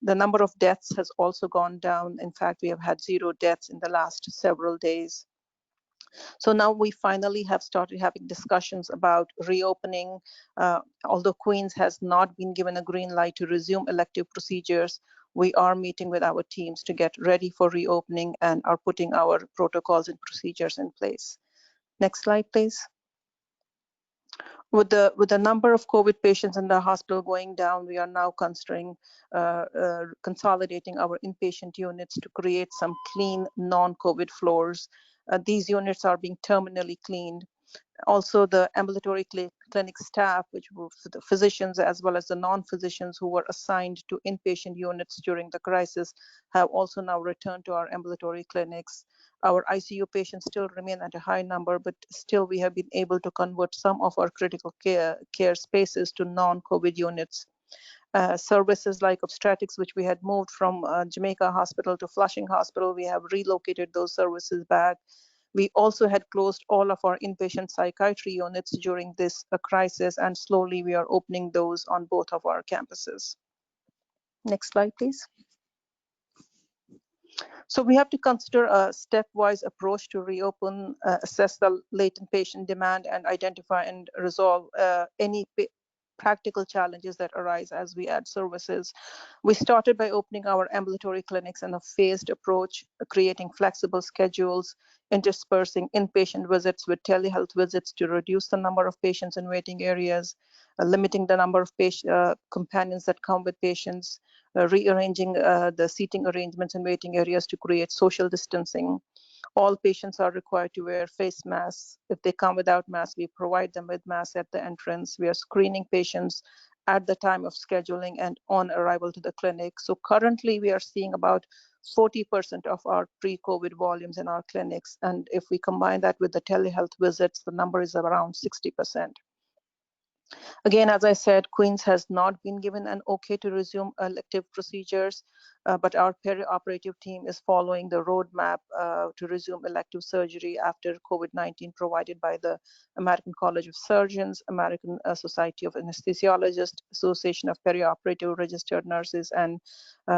The number of deaths has also gone down. In fact, we have had 0 deaths in the last several days. So now we finally have started having discussions about reopening. Although Queens has not been given a green light to resume elective procedures, we are meeting with our teams to get ready for reopening and are putting our protocols and procedures in place. Next slide, please. With the number of COVID patients in the hospital going down, we are now considering consolidating our inpatient units to create some clean non-COVID floors. These units are being terminally cleaned. Also, the ambulatory clinic staff, which were the physicians as well as the non-physicians who were assigned to inpatient units during the crisis, have also now returned to our ambulatory clinics. Our ICU patients still remain at a high number, but still we have been able to convert some of our critical care spaces to non-COVID units. Services like obstetrics, which we had moved from Jamaica Hospital to Flushing Hospital, we have relocated those services back. We also had closed all of our inpatient psychiatry units during this crisis, and slowly we are opening those on both of our campuses. Next slide, please. So we have to consider a stepwise approach to reopen, assess the latent patient demand, and identify and resolve any practical challenges that arise as we add services. We started by opening our ambulatory clinics in a phased approach, creating flexible schedules, interspersing inpatient visits with telehealth visits to reduce the number of patients in waiting areas, limiting the number of companions that come with patients, rearranging the seating arrangements in waiting areas to create social distancing. All patients are required to wear face masks. If they come without masks, we provide them with masks at the entrance. We are screening patients at the time of scheduling and on arrival to the clinic. So currently we are seeing about 40% of our pre-COVID volumes in our clinics. And if we combine that with the telehealth visits, the number is around 60%. Again, as I said, Queens has not been given an okay to resume elective procedures, but our perioperative team is following the roadmap to resume elective surgery after COVID-19 provided by the American College of Surgeons, American Society of Anesthesiologists, Association of Perioperative Registered Nurses, and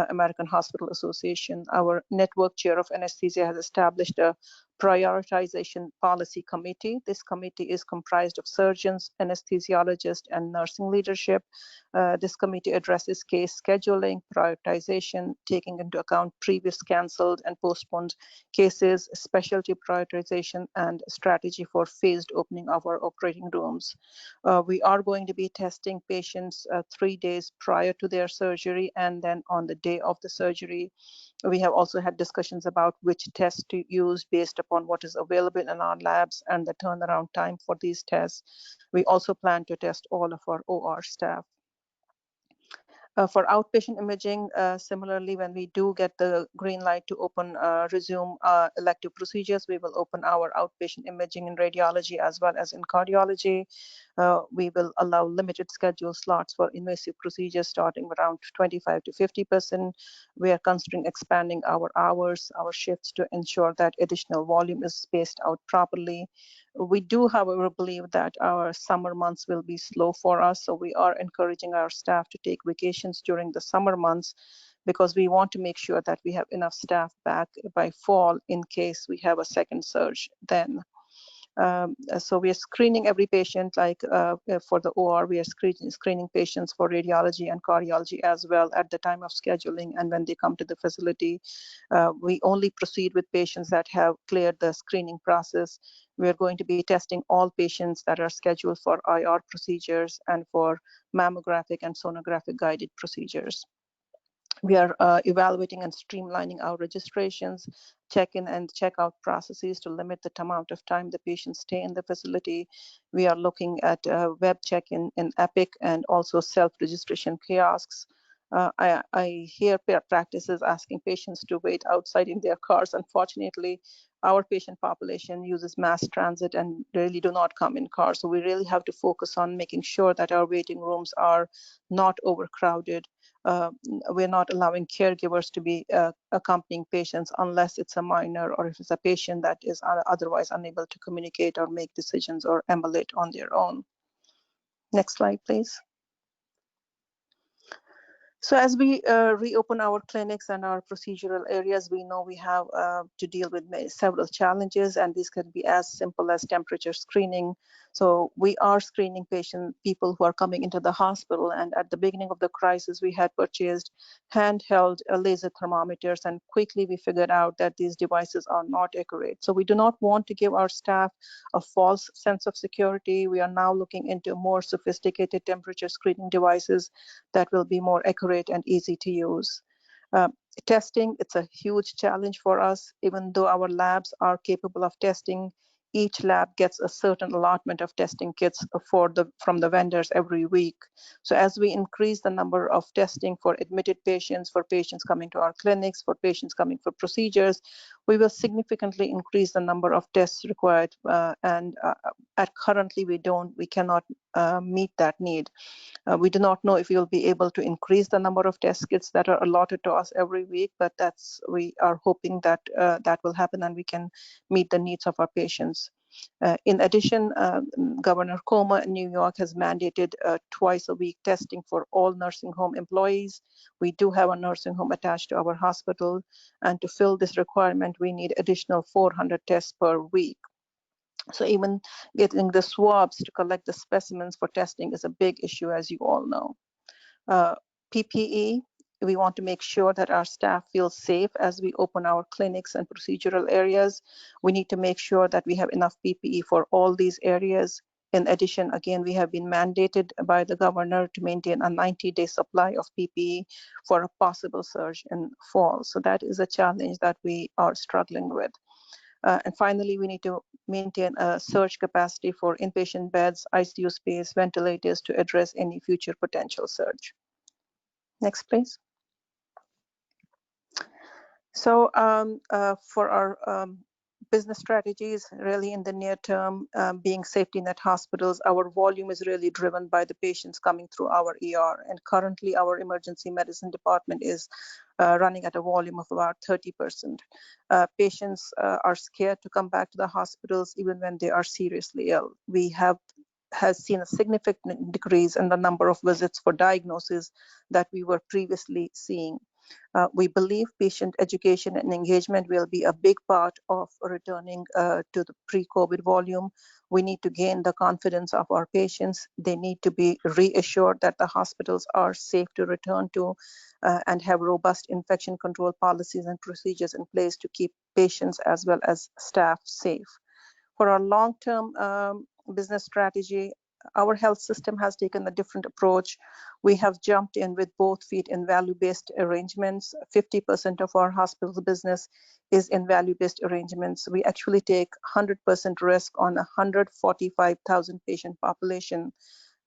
American Hospital Association. Our network chair of anesthesia has established a prioritization policy committee. This committee is comprised of surgeons, anesthesiologists, and nursing leadership. This committee addresses case scheduling, prioritization, taking into account previous canceled and postponed cases, specialty prioritization, and strategy for phased opening of our operating rooms. We are going to be testing patients 3 days prior to their surgery and then on the day of the surgery. We have also had discussions about which tests to use based upon what is available in our labs and the turnaround time for these tests. We also plan to test all of our OR staff. For outpatient imaging, similarly, when we do get the green light to resume elective procedures, we will open our outpatient imaging in radiology as well as in cardiology. We will allow limited schedule slots for invasive procedures starting around 25 to 50%. We are considering expanding our hours, our shifts to ensure that additional volume is spaced out properly. We do, however, believe that our summer months will be slow for us, so we are encouraging our staff to take vacations during the summer months because we want to make sure that we have enough staff back by fall in case we have a second surge then. So we are screening every patient, like for the OR, we are screening patients for radiology and cardiology as well at the time of scheduling and when they come to the facility. We only proceed with patients that have cleared the screening process. We are going to be testing all patients that are scheduled for IR procedures and for mammographic and sonographic guided procedures. We are evaluating and streamlining our registrations, check-in and check-out processes to limit the amount of time the patients stay in the facility. We are looking at web check-in in Epic and also self-registration kiosks. I hear practices asking patients to wait outside in their cars. Unfortunately, our patient population uses mass transit and really do not come in cars. So we really have to focus on making sure that our waiting rooms are not overcrowded. We're not allowing caregivers to be accompanying patients unless it's a minor or if it's a patient that is otherwise unable to communicate or make decisions or ambulate on their own. Next slide, please. So as we reopen our clinics and our procedural areas, we know we have to deal with several challenges, and these can be as simple as temperature screening. So we are screening people who are coming into the hospital, and at the beginning of the crisis, we had purchased handheld laser thermometers, and quickly we figured out that these devices are not accurate. So we do not want to give our staff a false sense of security. We are now looking into more sophisticated temperature screening devices that will be more accurate and easy to use. Testing, it's a huge challenge for us. Even though our labs are capable of testing, each lab gets a certain allotment of testing kits from the vendors every week. So as we increase the number of testing for admitted patients, for patients coming to our clinics, for patients coming for procedures, we will significantly increase the number of tests required. Currently we cannot meet that need. We do not know if we will be able to increase the number of test kits that are allotted to us every week, but we are hoping that that will happen and we can meet the needs of our patients. In addition, Governor Cuomo in New York has mandated twice a week testing for all nursing home employees. We do have a nursing home attached to our hospital, and to fill this requirement, we need additional 400 tests per week. So even getting the swabs to collect the specimens for testing is a big issue, as you all know. PPE, we want to make sure that our staff feel safe as we open our clinics and procedural areas. We need to make sure that we have enough PPE for all these areas. In addition, again, we have been mandated by the governor to maintain a 90-day supply of PPE for a possible surge in fall. So that is a challenge that we are struggling with. And finally, we need to maintain a surge capacity for inpatient beds, ICU space, ventilators to address any future potential surge. Next, please. So for our business strategies, really in the near term, being safety net hospitals, our volume is really driven by the patients coming through our ER. And currently our emergency medicine department is running at a volume of about 30%. Patients are scared to come back to the hospitals even when they are seriously ill. We has seen a significant decrease in the number of visits for diagnosis that we were previously seeing. We believe patient education and engagement will be a big part of returning to the pre-COVID volume. We need to gain the confidence of our patients. They need to be reassured that the hospitals are safe to return to and have robust infection control policies and procedures in place to keep patients as well as staff safe. For our long-term business strategy, our health system has taken a different approach. We have jumped in with both feet in value-based arrangements. 50% of our hospital business is in value-based arrangements. We actually take 100% risk on a 145,000 patient population.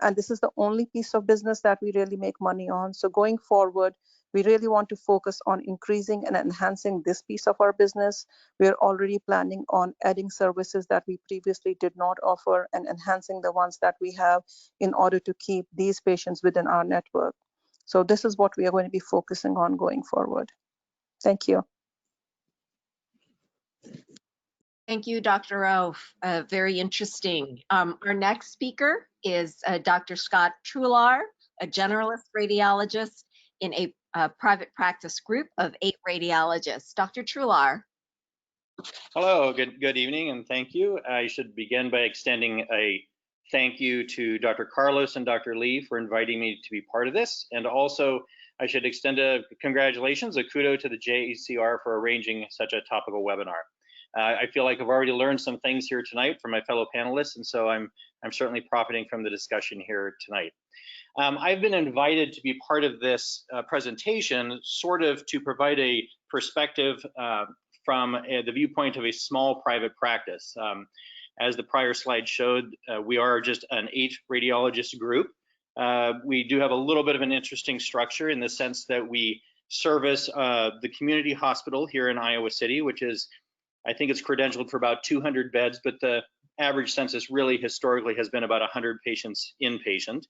And this is the only piece of business that we really make money on. So going forward, we really want to focus on increasing and enhancing this piece of our business. We are already planning on adding services that we previously did not offer and enhancing the ones that we have in order to keep these patients within our network. So this is what we are going to be focusing on going forward. Thank you. Thank you, Dr. Rowe. Very interesting. Our next speaker is Dr. Scott Truelar, a generalist radiologist in a private practice group of 8 radiologists. Dr. Truelar. Hello, good evening, and thank you. I should begin by extending a thank you to Dr. Carlos and Dr. Lee for inviting me to be part of this, and also I should extend a congratulations, a kudo to the JACR for arranging such a topical webinar. I feel like I've already learned some things here tonight from my fellow panelists, and so I'm certainly profiting from the discussion here tonight. I've been invited to be part of this presentation, sort of to provide a perspective from the viewpoint of a small private practice. As the prior slide showed, we are just an 8 radiologist group. We do have a little bit of an interesting structure in the sense that we service the community hospital here in Iowa City, which is, I think it's credentialed for about 200 beds, but the average census really historically has been about 100 patients inpatient.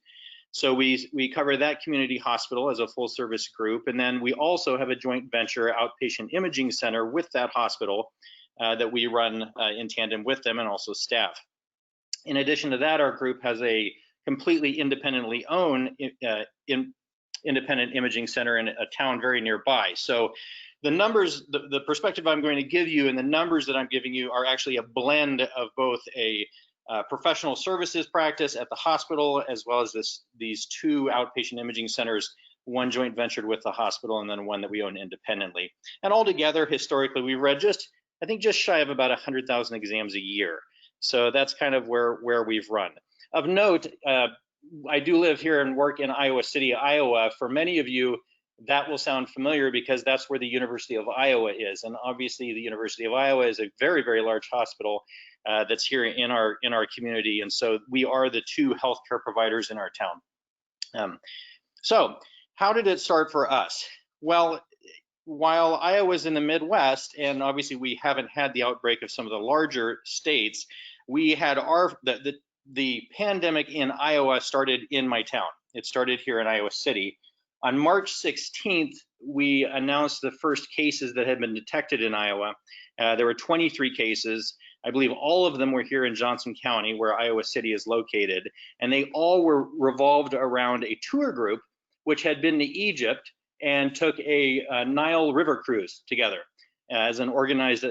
So we cover that community hospital as a full service group. And then we also have a joint venture outpatient imaging center with that hospital that we run in tandem with them and also staff. In addition to that, our group has a completely independently owned independent imaging center in a town very nearby. So the numbers, the perspective I'm going to give you and the numbers that I'm giving you are actually a blend of both a professional services practice at the hospital, as well as these 2 outpatient imaging centers, one joint ventured with the hospital and then one that we own independently. And altogether, historically, we read I think just shy of about 100,000 exams a year. So that's kind of where we've run. Of note, I do live here and work in Iowa City, Iowa. For many of you, that will sound familiar because that's where the University of Iowa is. And obviously the University of Iowa is a very, very large hospital that's here in our community. And so we are the 2 healthcare providers in our town. So how did it start for us? Well, while Iowa's in the Midwest, and obviously we haven't had the outbreak of some of the larger states, we had the pandemic in Iowa started in my town. It started here in Iowa City. On March 16th, we announced the first cases that had been detected in Iowa. There were 23 cases. I believe all of them were here in Johnson County, where Iowa City is located, and they all were revolved around a tour group which had been to Egypt and took a Nile River cruise together as an organized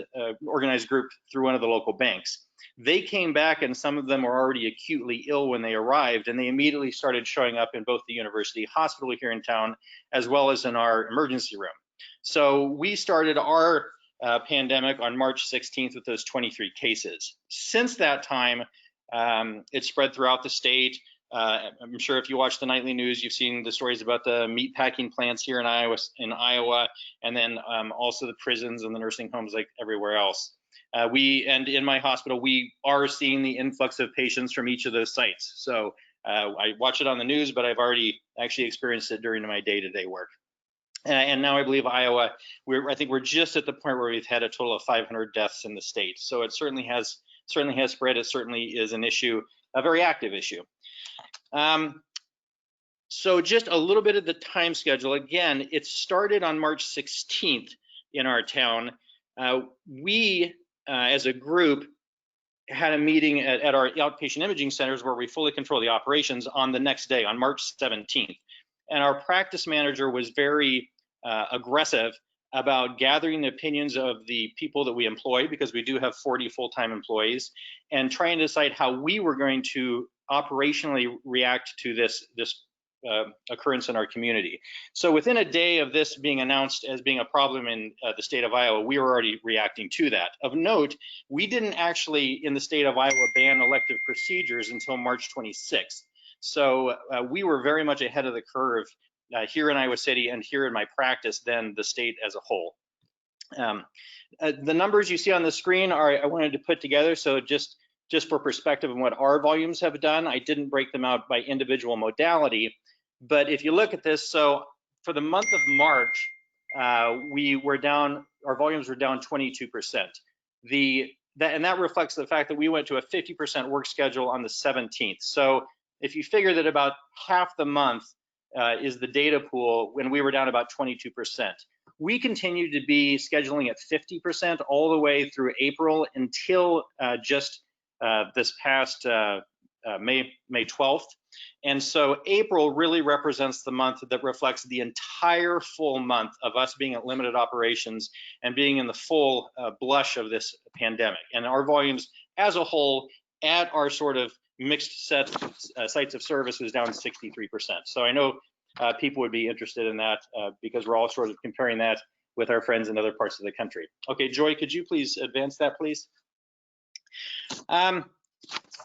group through one of the local banks. They came back and some of them were already acutely ill when they arrived, and they immediately started showing up in both the university hospital here in town as well as in our emergency room. So we started our pandemic on March 16th with those 23 cases. Since that time, it spread throughout the state. I'm sure if you watch the nightly news, you've seen the stories about the meat packing plants here in Iowa, and then also the prisons and the nursing homes like everywhere else. And in my hospital, we are seeing the influx of patients from each of those sites. So I watch it on the news, but I've already actually experienced it during my day-to-day work. And now I believe Iowa, I think we're just at the point where we've had a total of 500 deaths in the state. So it certainly has spread. It certainly is an issue, a very active issue. So just a little bit of the time schedule. Again, it started on March 16th in our town. We, as a group, had a meeting at our outpatient imaging centers where we fully control the operations on the next day, on March 17th. And our practice manager was very aggressive about gathering the opinions of the people that we employ, because we do have 40 full-time employees, and trying to decide how we were going to operationally react to this occurrence in our community. So within a day of this being announced as being a problem in the state of Iowa, we were already reacting to that. Of note, we didn't actually in the state of Iowa ban elective procedures until March 26th. So we were very much ahead of the curve here in Iowa City and here in my practice than the state as a whole. The numbers you see on the screen I wanted to put together, so just for perspective on what our volumes have done. I didn't break them out by individual modality, but if you look at this, so for the month of March, our volumes were down 22%. And that reflects the fact that we went to a 50% work schedule on the 17th. So if you figure that about half the month is the data pool, when we were down about 22%. We continued to be scheduling at 50% all the way through April until just this past May 12th. And so April really represents the month that reflects the entire full month of us being at limited operations and being in the full blush of this pandemic. And our volumes as a whole at our sort of mixed set sites of service was down 63%. So I know people would be interested in that because we're all sort of comparing that with our friends in other parts of the country. Okay, Joy, could you please advance that, please?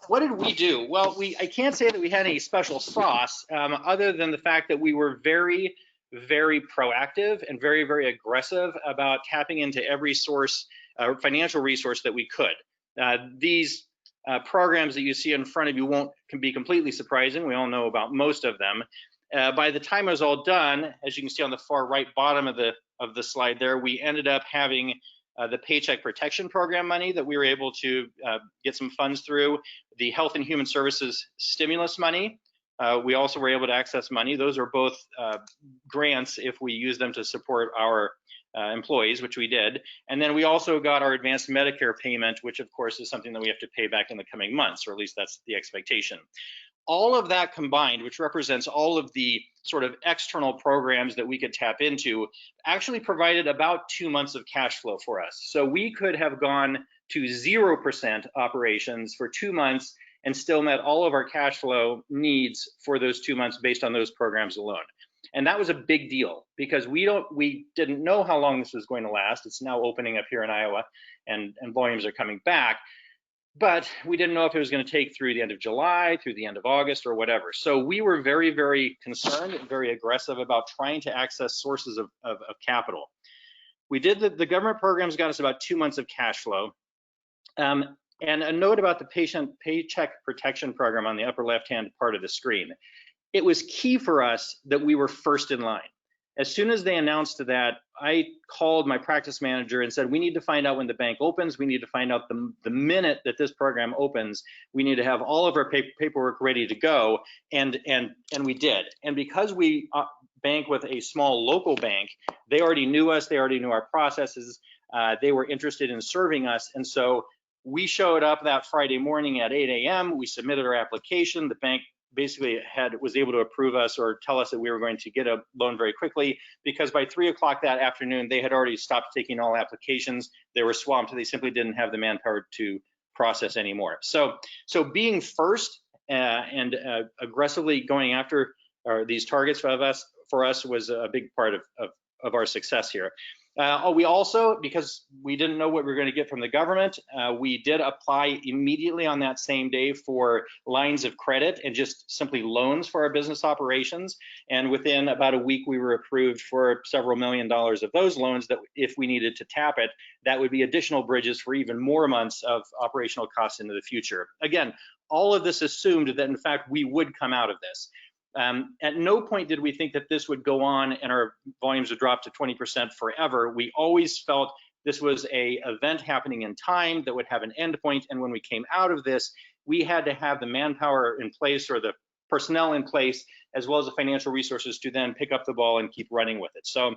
What did we do? Well, I can't say that we had any special sauce, other than the fact that we were very, very proactive and very, very aggressive about tapping into every source, financial resource that we could. These programs that you see in front of you can be completely surprising. We all know about most of them. By the time it was all done, as you can see on the far right bottom of the slide there, we ended up having the Paycheck Protection Program money that we were able to get some funds through, the Health and Human Services stimulus money. We also were able to access money. Those are both grants if we use them to support our employees, which we did. And then we also got our advanced Medicare payment, which of course is something that we have to pay back in the coming months, or at least that's the expectation. All of that combined, which represents all of the sort of external programs that we could tap into, actually provided about 2 months of cash flow for us. So we could have gone to 0% operations for 2 months and still met all of our cash flow needs for those 2 months based on those programs alone. And that was a big deal because we didn't know how long this was going to last. It's now opening up here in Iowa and volumes are coming back. But we didn't know if it was going to take through the end of July, through the end of August, or whatever. So we were very, very concerned and very aggressive about trying to access sources of capital. We did the government programs got us about 2 months of cash flow. And a note about the Paycheck Protection Program on the upper left-hand part of the screen. It was key for us that we were first in line. As soon as they announced that, I called my practice manager and said, we need to find out when the bank opens. We need to find out the minute that this program opens. We need to have all of our paperwork ready to go. And we did. And because we bank with a small local bank, they already knew us. They already knew our processes. They were interested in serving us. And so we showed up that Friday morning at 8 a.m. We submitted our application. The bank basically was able to approve us or tell us that we were going to get a loan very quickly, because by 3 o'clock that afternoon, they had already stopped taking all applications. They were swamped. They simply didn't have the manpower to process anymore. So being first and aggressively going after these targets for us was a big part of our success here. We also, because we didn't know what we were going to get from the government, we did apply immediately on that same day for lines of credit and just simply loans for our business operations. And within about a week, we were approved for several $1 million of those loans that if we needed to tap it, that would be additional bridges for even more months of operational costs into the future. Again, all of this assumed that in fact we would come out of this. At no point did we think that this would go on and our volumes would drop to 20% forever. We always felt this was an event happening in time that would have an end point. And when we came out of this, we had to have the manpower in place or the personnel in place, as well as the financial resources to then pick up the ball and keep running with it. So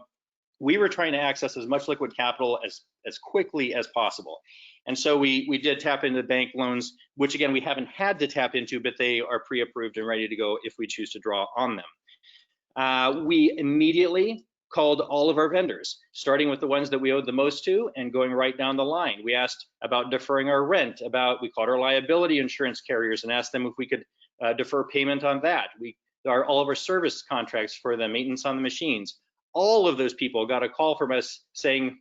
we were trying to access as much liquid capital as quickly as possible. And so we did tap into bank loans, which again, we haven't had to tap into, but they are pre-approved and ready to go if we choose to draw on them. We immediately called all of our vendors, starting with the ones that we owed the most to and going right down the line. We asked about deferring our rent, we called our liability insurance carriers and asked them if we could defer payment on that. All of our service contracts for the maintenance on the machines. All of those people got a call from us saying,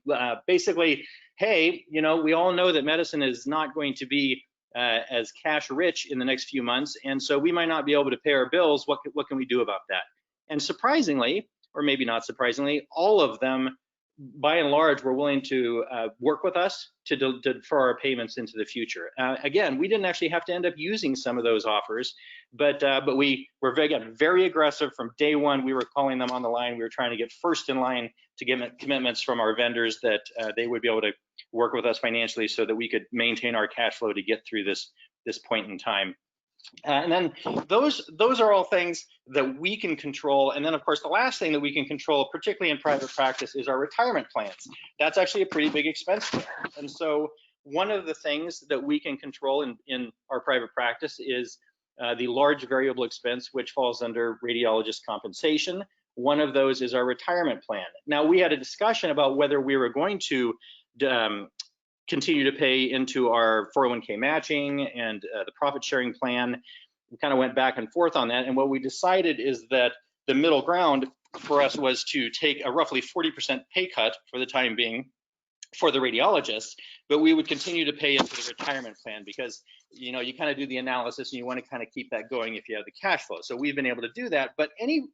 basically, hey, we all know that medicine is not going to be as cash rich in the next few months, and so we might not be able to pay our bills. What can we do about that? And surprisingly, or maybe not surprisingly, all of them, by and large, were willing to work with us to defer our payments into the future. Again, we didn't actually have to end up using some of those offers, but we were very aggressive from day one. We were calling them on the line. We were trying to get first in line to get commitments from our vendors that they would be able to work with us financially so that we could maintain our cash flow to get through this point in time. And then those are all things that we can control. And then, of course, the last thing that we can control, particularly in private practice, is our retirement plans. That's actually a pretty big expense. And so one of the things that we can control in our private practice is the large variable expense, which falls under radiologist compensation. One of those is our retirement plan. Now, we had a discussion about whether we were going to continue to pay into our 401k matching and the profit sharing plan. We kind of went back and forth on that. And what we decided is that the middle ground for us was to take a roughly 40% pay cut for the time being for the radiologists, but we would continue to pay into the retirement plan because, you know, you kind of do the analysis and you want to kind of keep that going if you have the cash flow. So we've been able to do that, but any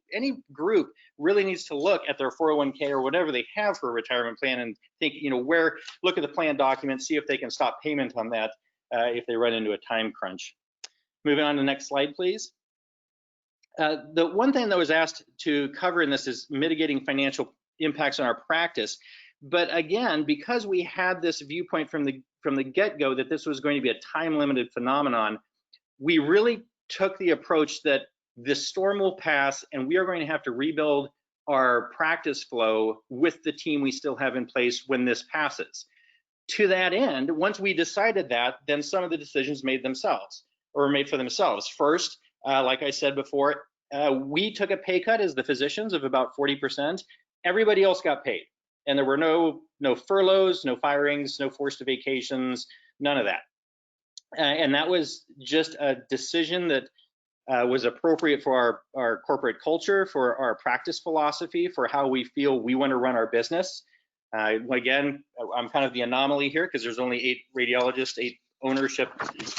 group really needs to look at their 401k or whatever they have for a retirement plan and think, you know, look at the plan document, see if they can stop payment on that if they run into a time crunch. Moving on to the next slide, please. The one thing that was asked to cover in this is mitigating financial impacts on our practice. But again, because we had this viewpoint from the get-go that this was going to be a time-limited phenomenon, we really took the approach that this storm will pass and we are going to have to rebuild our practice flow with the team we still have in place when this passes. To that end, once we decided that, then some of the decisions made for themselves. First, like I said before, we took a pay cut as the physicians of about 40%. Everybody else got paid. And there were no furloughs, no firings, no forced vacations, none of that. And that was just a decision that was appropriate for our corporate culture, for our practice philosophy, for how we feel we want to run our business. Again, I'm kind of the anomaly here because there's only 8 radiologists, 8 ownership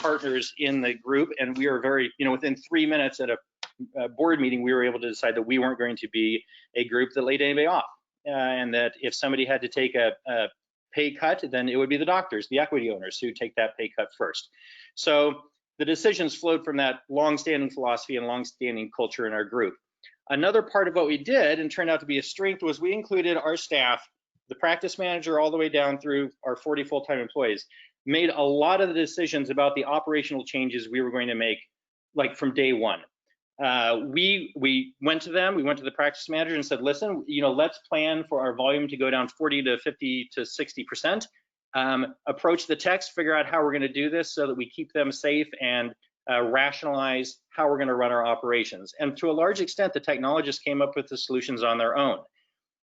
partners in the group, and we are very, you know, within 3 minutes at a board meeting, we were able to decide that we weren't going to be a group that laid anybody off. And that if somebody had to take a pay cut, then it would be the doctors, the equity owners who take that pay cut first. So the decisions flowed from that long-standing philosophy and long-standing culture in our group. Another part of what we did and turned out to be a strength was we included our staff, the practice manager all the way down through our 40 full-time employees, made a lot of the decisions about the operational changes we were going to make, like from day one. We went to them, we went to the practice manager and said, listen, you know, let's plan for our volume to go down 40 to 50 to 60%. Approach the techs, figure out how we're going to do this so that we keep them safe and rationalize how we're going to run our operations. And to a large extent, the technologists came up with the solutions on their own.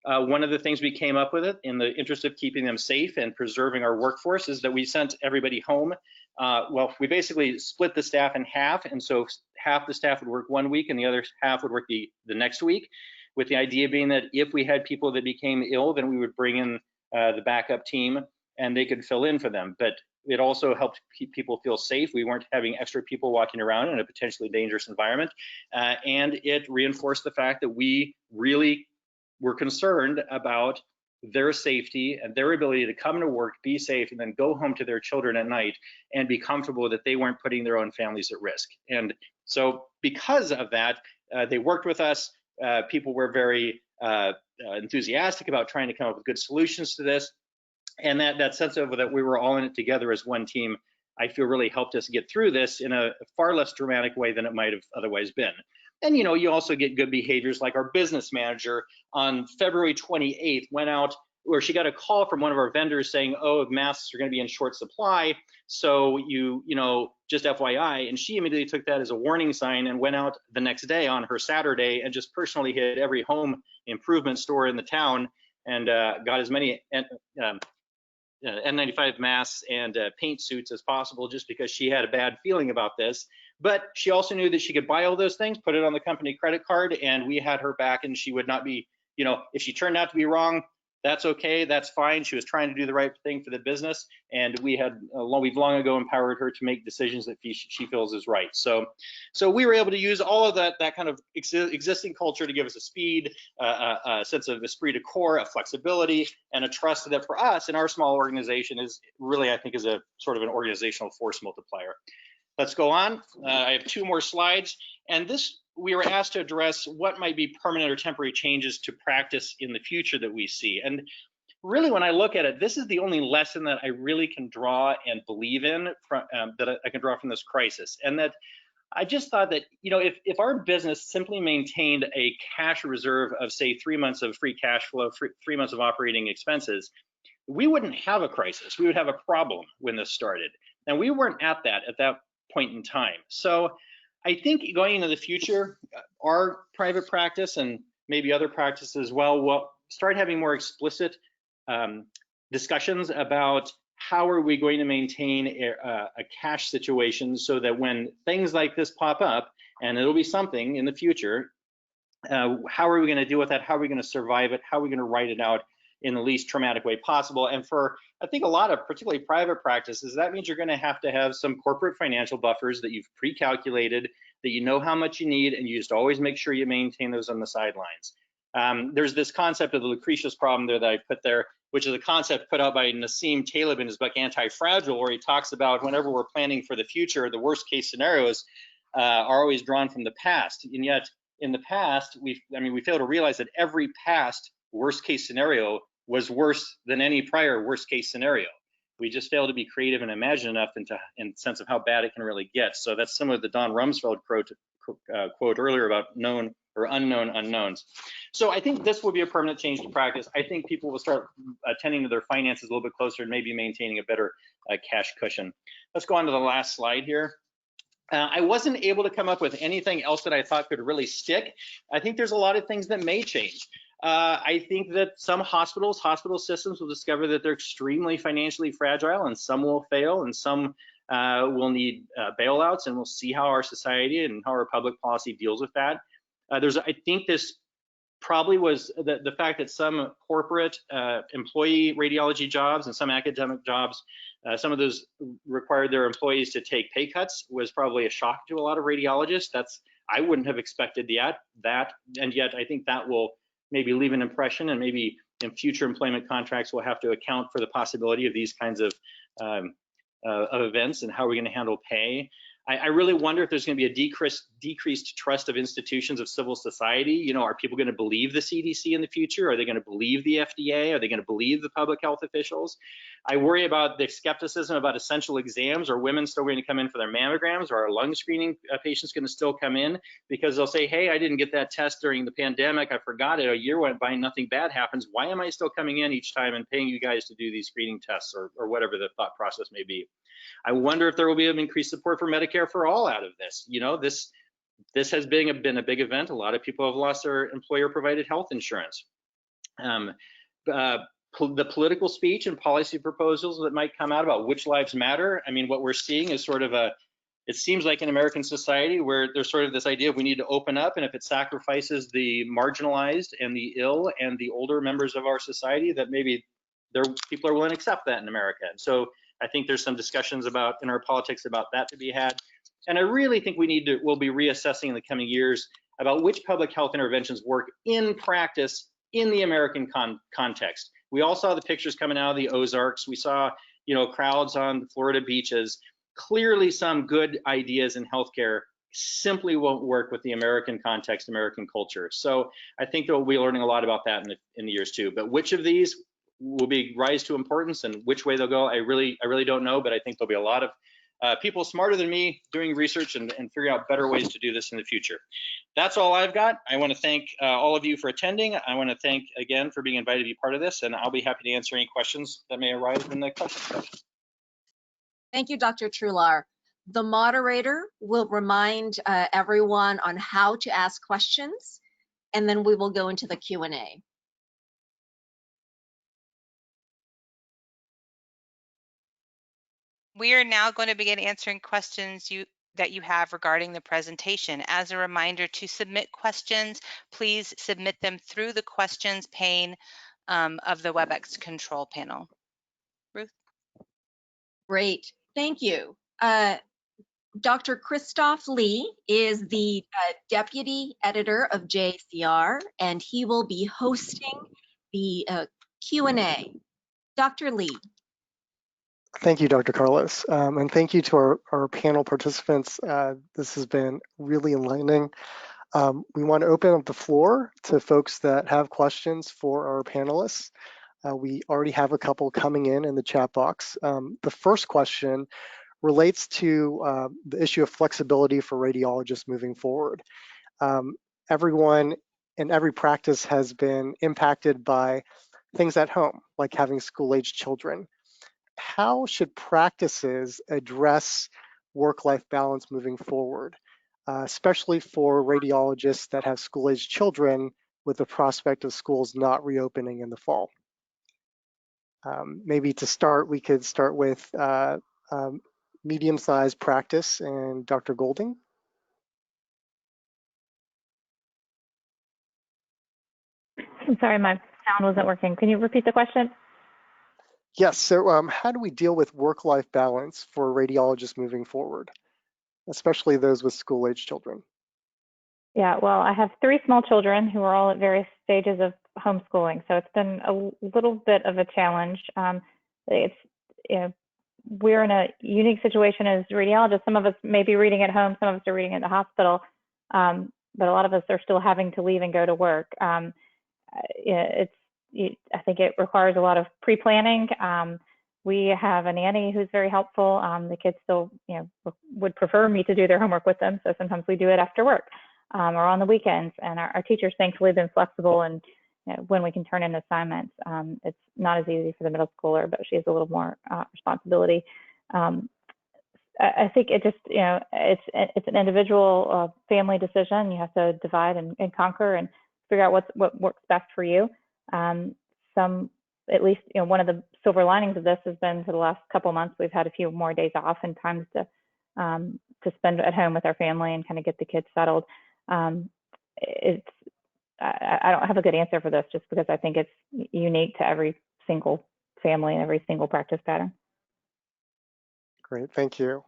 One of the things we came up with it in the interest of keeping them safe and preserving our workforce is that we sent everybody home. Well, we basically split the staff in half, and so half the staff would work one week and the other half would work the next week, with the idea being that if we had people that became ill, then we would bring in the backup team and they could fill in for them. But it also helped keep people feel safe. We weren't having extra people walking around in a potentially dangerous environment, and it reinforced the fact that we really were concerned about their safety and their ability to come to work, be safe, and then go home to their children at night and be comfortable that they weren't putting their own families at risk. And so because of that, they worked with us. People were very enthusiastic about trying to come up with good solutions to this. And that sense of that we were all in it together as one team, I feel really helped us get through this in a far less dramatic way than it might have otherwise been. And you know, you also get good behaviors like our business manager on February 28th went out where she got a call from one of our vendors saying, oh, masks are going to be in short supply, so you know, just FYI. And she immediately took that as a warning sign and went out the next day on her Saturday and just personally hit every home improvement store in the town and got as many N95 masks and paint suits as possible, just because she had a bad feeling about this. But she also knew that she could buy all those things, put it on the company credit card, and we had her back, and she would not be, you know, if she turned out to be wrong, that's okay, that's fine. She was trying to do the right thing for the business, and we've long ago empowered her to make decisions that she feels is right. So we were able to use all of that kind of existing culture to give us a speed, a sense of esprit de corps, a flexibility, and a trust that for us in our small organization is really, I think, is a sort of an organizational force multiplier. Let's go on. I have 2 more slides, and this we were asked to address what might be permanent or temporary changes to practice in the future that we see. And really, when I look at it, this is the only lesson that I really can draw and believe in that I can draw from this crisis. And that I just thought that, you know, if our business simply maintained a cash reserve of, say, 3 months of free cash flow, 3 months of operating expenses, we wouldn't have a crisis. We would have a problem when this started. And we weren't at that point in time. So I think going into the future, our private practice and maybe other practices as well will start having more explicit discussions about how are we going to maintain a cash situation so that when things like this pop up, and it'll be something in the future, how are we going to deal with that? How are we going to survive it? How are we going to write it out in the least traumatic way possible. And for, I think, a lot of particularly private practices, that means you're going to have some corporate financial buffers that you've pre-calculated, that you know how much you need, and you just always make sure you maintain those on the sidelines. There's this concept of the Lucretius problem there that I put there, which is a concept put out by Nassim Taleb in his book Anti-Fragile, where he talks about whenever we're planning for the future, the worst case scenarios are always drawn from the past. And yet in the past, we fail to realize that every past worst case scenario was worse than any prior worst case scenario. We just fail to be creative and imagine enough in the sense of how bad it can really get. So that's similar to the Don Rumsfeld quote earlier about known or unknown unknowns. So I think this will be a permanent change to practice. I think people will start attending to their finances a little bit closer and maybe maintaining a better cash cushion. Let's go on to the last slide here. I wasn't able to come up with anything else that I thought could really stick. I think there's a lot of things that may change. I think that some hospital systems will discover that they're extremely financially fragile, and some will fail, and some will need bailouts, and we'll see how our society and how our public policy deals with that. I think this probably was the fact that some corporate employee radiology jobs and some academic jobs, some of those required their employees to take pay cuts, was probably a shock to a lot of radiologists. I wouldn't have expected that, and yet I think that will maybe leave an impression, and maybe in future employment contracts we'll have to account for the possibility of these kinds of events, and how we're going to handle pay. I really wonder if there's going to be a decreased trust of institutions of civil society. You know, are people going to believe the CDC in the future? Are they going to believe the FDA? Are they going to believe the public health officials? I worry about the skepticism about essential exams. Are women still going to come in for their mammograms? Or are lung screening patients going to still come in? Because they'll say, hey, I didn't get that test during the pandemic. I forgot it. A year went by and nothing bad happens. Why am I still coming in each time and paying you guys to do these screening tests, or whatever the thought process may be? I wonder if there will be an increased support for Medicare for all out of this. You know, this has been a big event. A lot of people have lost their employer-provided health insurance. The political speech and policy proposals that might come out about which lives matter. I mean, what we're seeing is sort of it seems like in American society where there's sort of this idea of we need to open up, and if it sacrifices the marginalized and the ill and the older members of our society, that maybe people are willing to accept that in America. And so I think there's some discussions in our politics about that to be had. And I really think we'll be reassessing in the coming years about which public health interventions work in practice in the American context. We all saw the pictures coming out of the Ozarks. We saw, crowds on the Florida beaches. Clearly some good ideas in healthcare simply won't work with the American context, American culture. So I think that we'll be learning a lot about that in the years too. But which of these will rise to importance and which way they'll go, I really don't know, but I think there'll be a lot of people smarter than me doing research and figuring out better ways to do this in the future. That's all I've got. I want to thank all of you for attending. I want to thank again for being invited to be part of this, and I'll be happy to answer any questions that may arise in the question session. Thank you, Dr. Truelar. The moderator will remind everyone on how to ask questions, and then we will go into the Q&A. We are now going to begin answering questions that you have regarding the presentation. As a reminder, to submit questions, please submit them through the questions pane of the WebEx control panel. Ruth? Great, thank you. Dr. Christoph Lee is the deputy editor of JCR, and he will be hosting the Q&A. Dr. Lee. Thank you, Dr. Carlos, and thank you to our panel participants. This has been really enlightening. We want to open up the floor to folks that have questions for our panelists. We already have a couple coming in the chat box. The first question relates to the issue of flexibility for radiologists moving forward. Everyone in every practice has been impacted by things at home, like having school-aged children. How should practices address work-life balance moving forward, especially for radiologists that have school-aged children with the prospect of schools not reopening in the fall? Maybe to start, we could start with medium-sized practice and Dr. Golding. I'm sorry, my sound wasn't working. Can you repeat the question? Yes, so how do we deal with work-life balance for radiologists moving forward, especially those with school-age children? Yeah, well, I have 3 small children who are all at various stages of homeschooling, so it's been a little bit of a challenge. It's, you know, we're in a unique situation as radiologists. Some of us may be reading at home, some of us are reading at the hospital, but a lot of us are still having to leave and go to work. I think it requires a lot of pre-planning. We have a nanny who's very helpful. The kids still, would prefer me to do their homework with them, so sometimes we do it after work or on the weekends. And our teachers, thankfully, have been flexible, and when we can turn in assignments. It's not as easy for the middle schooler, but she has a little more responsibility. I think it just, it's an individual family decision. You have to divide and conquer and figure out what works best for you. At least, one of the silver linings of this has been for the last couple of months, we've had a few more days off and times to spend at home with our family and kind of get the kids settled. I don't have a good answer for this, just because I think it's unique to every single family and every single practice pattern. Great, thank you.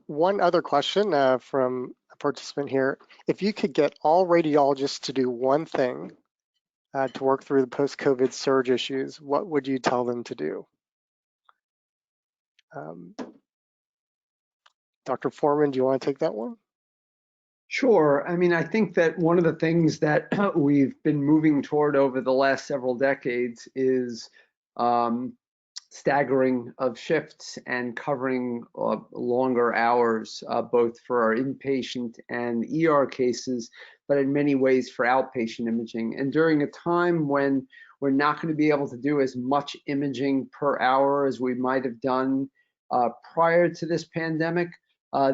One other question from a participant here. If you could get all radiologists to do one thing to work through the post-COVID surge issues, what would you tell them to do? Dr. Foreman, do you want to take that one? Sure. I mean, I think that one of the things that we've been moving toward over the last several decades is staggering of shifts and covering longer hours, both for our inpatient and ER cases, but in many ways for outpatient imaging. And during a time when we're not going to be able to do as much imaging per hour as we might have done prior to this pandemic,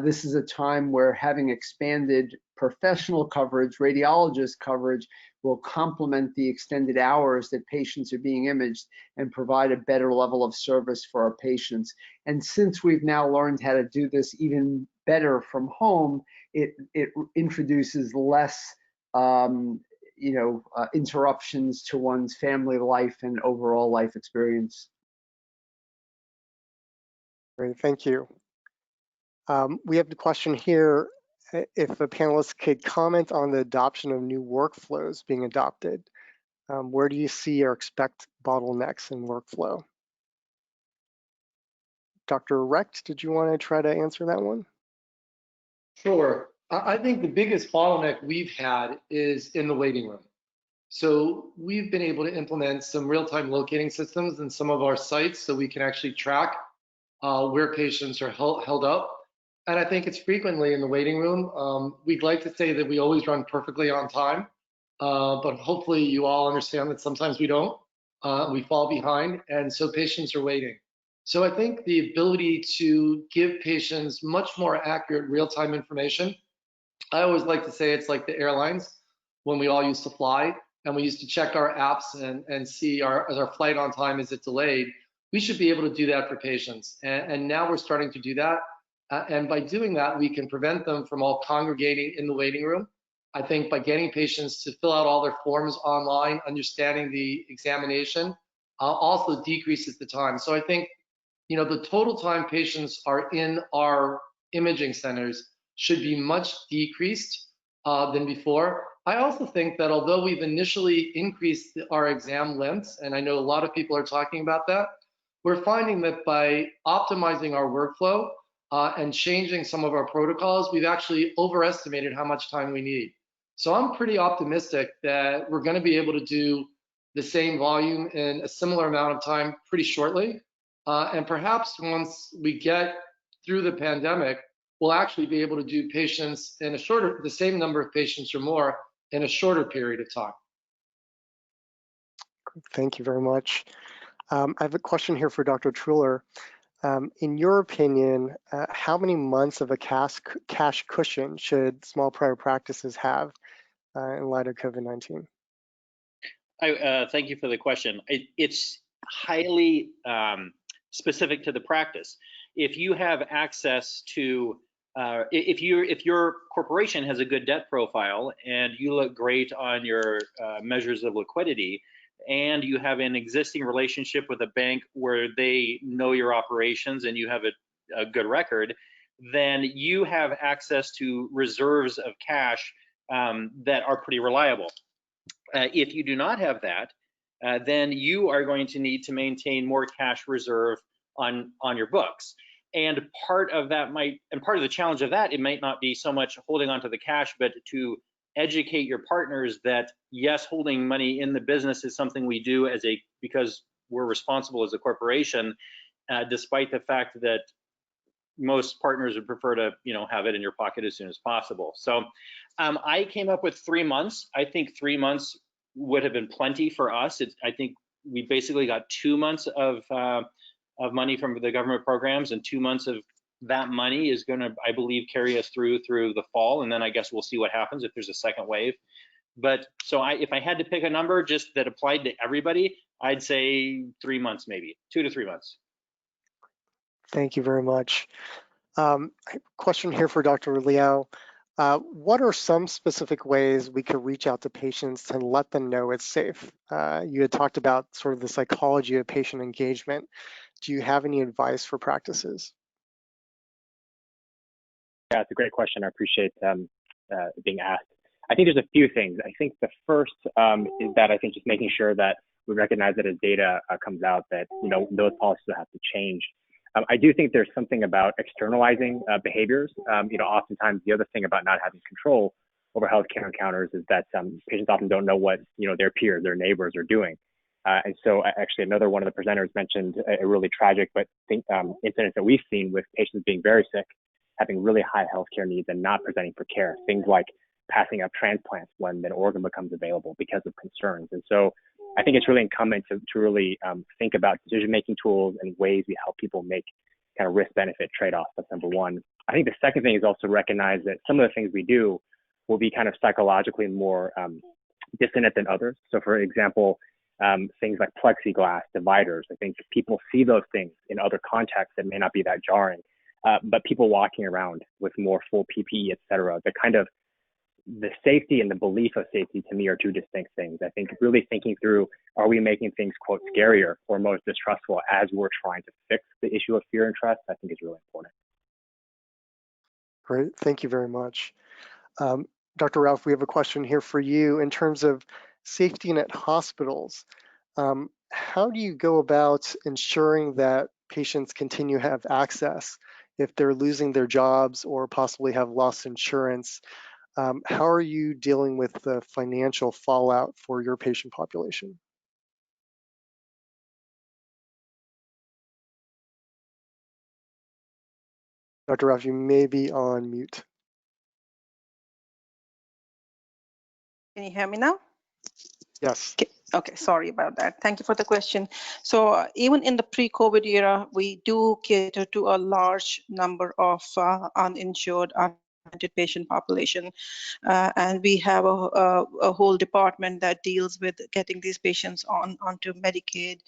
this is a time where having expanded professional coverage, radiologist coverage, will complement the extended hours that patients are being imaged and provide a better level of service for our patients. And since we've now learned how to do this even better from home, it introduces less interruptions to one's family life and overall life experience. Great, thank you. We have the question here, if a panelist could comment on the adoption of new workflows being adopted. Where do you see or expect bottlenecks in workflow? Dr. Recht, did you want to try to answer that one? Sure. I think the biggest bottleneck we've had is in the waiting room. So we've been able to implement some real-time locating systems in some of our sites so we can actually track where patients are held up. And I think it's frequently in the waiting room. We'd like to say that we always run perfectly on time, but hopefully you all understand that sometimes we don't. We fall behind, and so patients are waiting. So I think the ability to give patients much more accurate real-time information, I always like to say it's like the airlines when we all used to fly and we used to check our apps and see is our flight on time, is it delayed? We should be able to do that for patients. And now we're starting to do that. And by doing that, we can prevent them from all congregating in the waiting room. I think by getting patients to fill out all their forms online, understanding the examination, also decreases the time. So I think, the total time patients are in our imaging centers should be much decreased than before. I also think that although we've initially increased our exam lengths, and I know a lot of people are talking about that, we're finding that by optimizing our workflow, and changing some of our protocols, we've actually overestimated how much time we need. So I'm pretty optimistic that we're going to be able to do the same volume in a similar amount of time pretty shortly. And perhaps once we get through the pandemic, we'll actually be able to do patients in the same number of patients or more in a shorter period of time. Thank you very much. I have a question here for Dr. Truelar. In your opinion, how many months of a cash cushion should small private practices have in light of COVID-19? Thank you for the question. It's highly specific to the practice. If you have access to if your corporation has a good debt profile and you look great on your measures of liquidity, and you have an existing relationship with a bank where they know your operations and you have a good record, then you have access to reserves of cash that are pretty reliable. If you do not have that, then you are going to need to maintain more cash reserve on your books. And part of the challenge of that, it might not be so much holding onto the cash, but to educate your partners that yes, holding money in the business is something we do because we're responsible as a corporation, despite the fact that most partners would prefer to have it in your pocket as soon as possible. So I came up with 3 months. I think 3 months would have been plenty for us. I think we basically got 2 months of money from the government programs, and 2 months of that money is going to, I believe, carry us through the fall, and then I guess we'll see what happens if there's a second wave. But so if I had to pick a number just that applied to everybody, I'd say 3 months, maybe 2 to 3 months. Thank you very much. Question here for Dr. Liao. What are some specific ways we could reach out to patients and let them know it's safe? You had talked about sort of the psychology of patient engagement. Do you have any advice for practices? Yeah, it's a great question. I appreciate being asked. I think there's a few things. I think the first is that I think just making sure that we recognize that as data comes out that those policies will have to change. I do think there's something about externalizing behaviors. Oftentimes the other thing about not having control over healthcare encounters is that patients often don't know what their peers, their neighbors are doing. And so actually another one of the presenters mentioned a really tragic incident that we've seen with patients being very sick, having really high healthcare needs and not presenting for care. Things like passing up transplants when an organ becomes available because of concerns. And so I think it's really incumbent to really think about decision-making tools and ways we help people make kind of risk-benefit trade-offs. That's number one. I think the second thing is also recognize that some of the things we do will be kind of psychologically more dissonant than others. So for example, things like plexiglass, dividers, I think people see those things in other contexts that may not be that jarring, but people walking around with more full PPE, et cetera, the safety and the belief of safety to me are two distinct things. I think really thinking through, are we making things, quote, scarier or most distrustful as we're trying to fix the issue of fear and trust, I think is really important. Great, thank you very much. Dr. Ralph, we have a question here for you in terms of safety net hospitals. How do you go about ensuring that patients continue to have access if they're losing their jobs or possibly have lost insurance? How are you dealing with the financial fallout for your patient population? Dr. Ralph, you may be on mute. Can you hear me now? Yes. Okay, sorry about that. Thank you for the question. So even in the pre-COVID era, we do cater to a large number of uninsured, undocumented patient population. And we have a whole department that deals with getting these patients onto Medicaid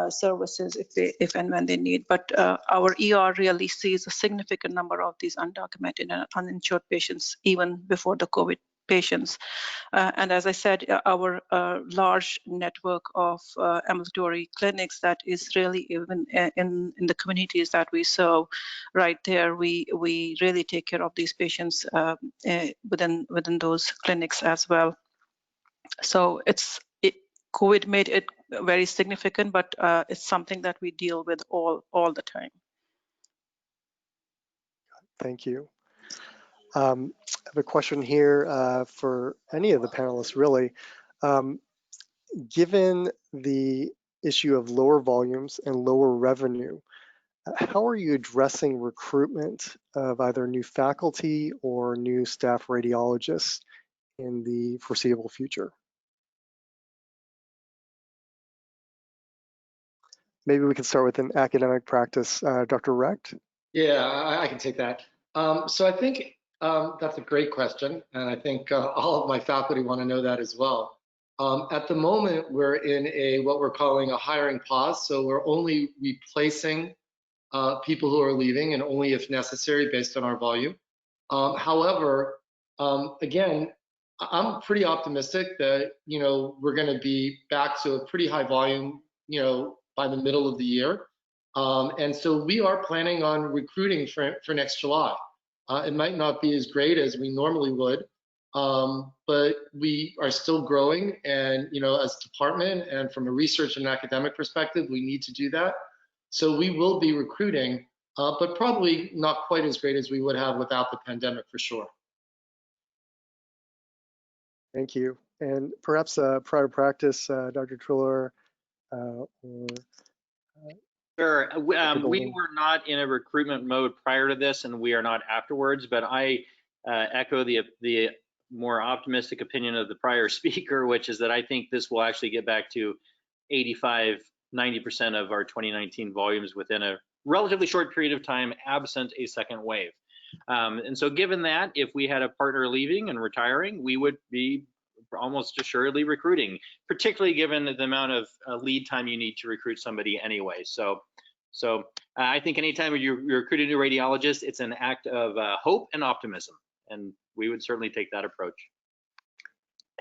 services if and when they need. But our ER really sees a significant number of these undocumented and uninsured patients even before the COVID patients. And as I said, our large network of ambulatory clinics that is really even in the communities that we serve, right there, we really take care of these patients within those clinics as well. So COVID made it very significant, but it's something that we deal with all the time. Thank you. I have a question here for any of the panelists, really. Given the issue of lower volumes and lower revenue, how are you addressing recruitment of either new faculty or new staff radiologists in the foreseeable future? Maybe we can start with an academic practice. Dr. Recht? Yeah, I can take that. So I think that's a great question, and I think all of my faculty want to know that as well. At the moment, we're in what we're calling a hiring pause, so we're only replacing people who are leaving, and only if necessary based on our volume. However, again, I'm pretty optimistic that, we're going to be back to a pretty high volume, by the middle of the year. And so we are planning on recruiting for next July. It might not be as great as we normally would, but we are still growing. And, as a department and from a research and academic perspective, we need to do that. So we will be recruiting, but probably not quite as great as we would have without the pandemic, for sure. Thank you. And perhaps prior practice, Dr. Truelar, or Sure. We were not in a recruitment mode prior to this, and we are not afterwards, but I echo the more optimistic opinion of the prior speaker, which is that I think this will actually get back to 85–90% of our 2019 volumes within a relatively short period of time, absent a second wave. And so given that, if we had a partner leaving and retiring, we would be almost assuredly recruiting, particularly given the amount of lead time you need to recruit somebody anyway. So I think anytime you're recruiting a radiologist, it's an act of hope and optimism, and we would certainly take that approach.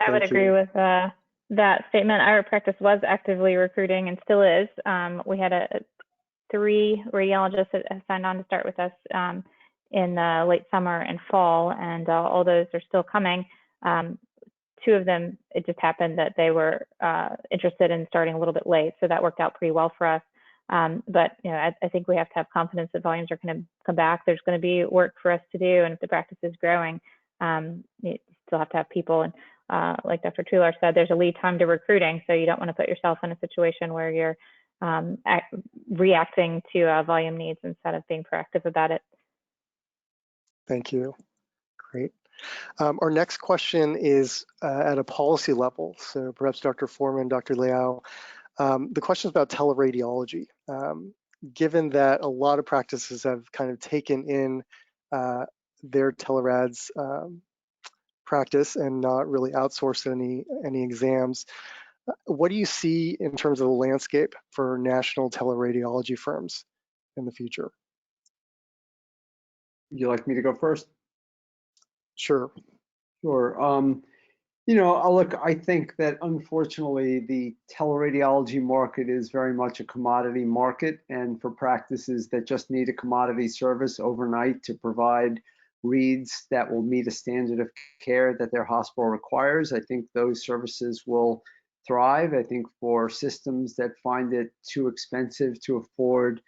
I would agree with that statement. Our practice was actively recruiting and still is. We had 3 radiologists that have signed on to start with us in the late summer and fall, and all those are still coming. 2 of them, it just happened that they were interested in starting a little bit late, so that worked out pretty well for us. But I think we have to have confidence that volumes are going to come back. There's going to be work for us to do, and if the practice is growing, you still have to have people. And like Dr. Truelar said, there's a lead time to recruiting, so you don't want to put yourself in a situation where you're reacting to volume needs instead of being proactive about it. Thank you. Great. Our next question is at a policy level. So perhaps Dr. Foreman, Dr. Liao, the question is about teleradiology. Given that a lot of practices have kind of taken in their telerads practice and not really outsourced any exams, what do you see in terms of the landscape for national teleradiology firms in the future? Would you like me to go first? Sure. Sure. Look, I think that unfortunately the teleradiology market is very much a commodity market, and for practices that just need a commodity service overnight to provide reads that will meet a standard of care that their hospital requires, I think those services will thrive. I think for systems that find it too expensive to afford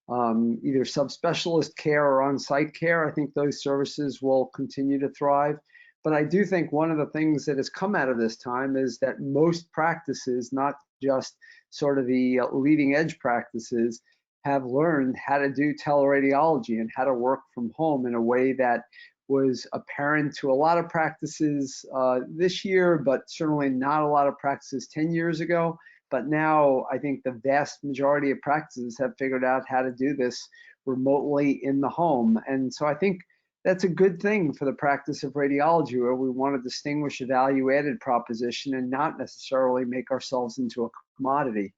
either subspecialist care or on-site care, I think those services will continue to thrive. But I do think one of the things that has come out of this time is that most practices, not just sort of the leading edge practices, have learned how to do teleradiology and how to work from home in a way that was apparent to a lot of practices this year, but certainly not a lot of practices 10 years ago. But now I think the vast majority of practices have figured out how to do this remotely in the home. And so I think that's a good thing for the practice of radiology, where we want to distinguish a value-added proposition and not necessarily make ourselves into a commodity.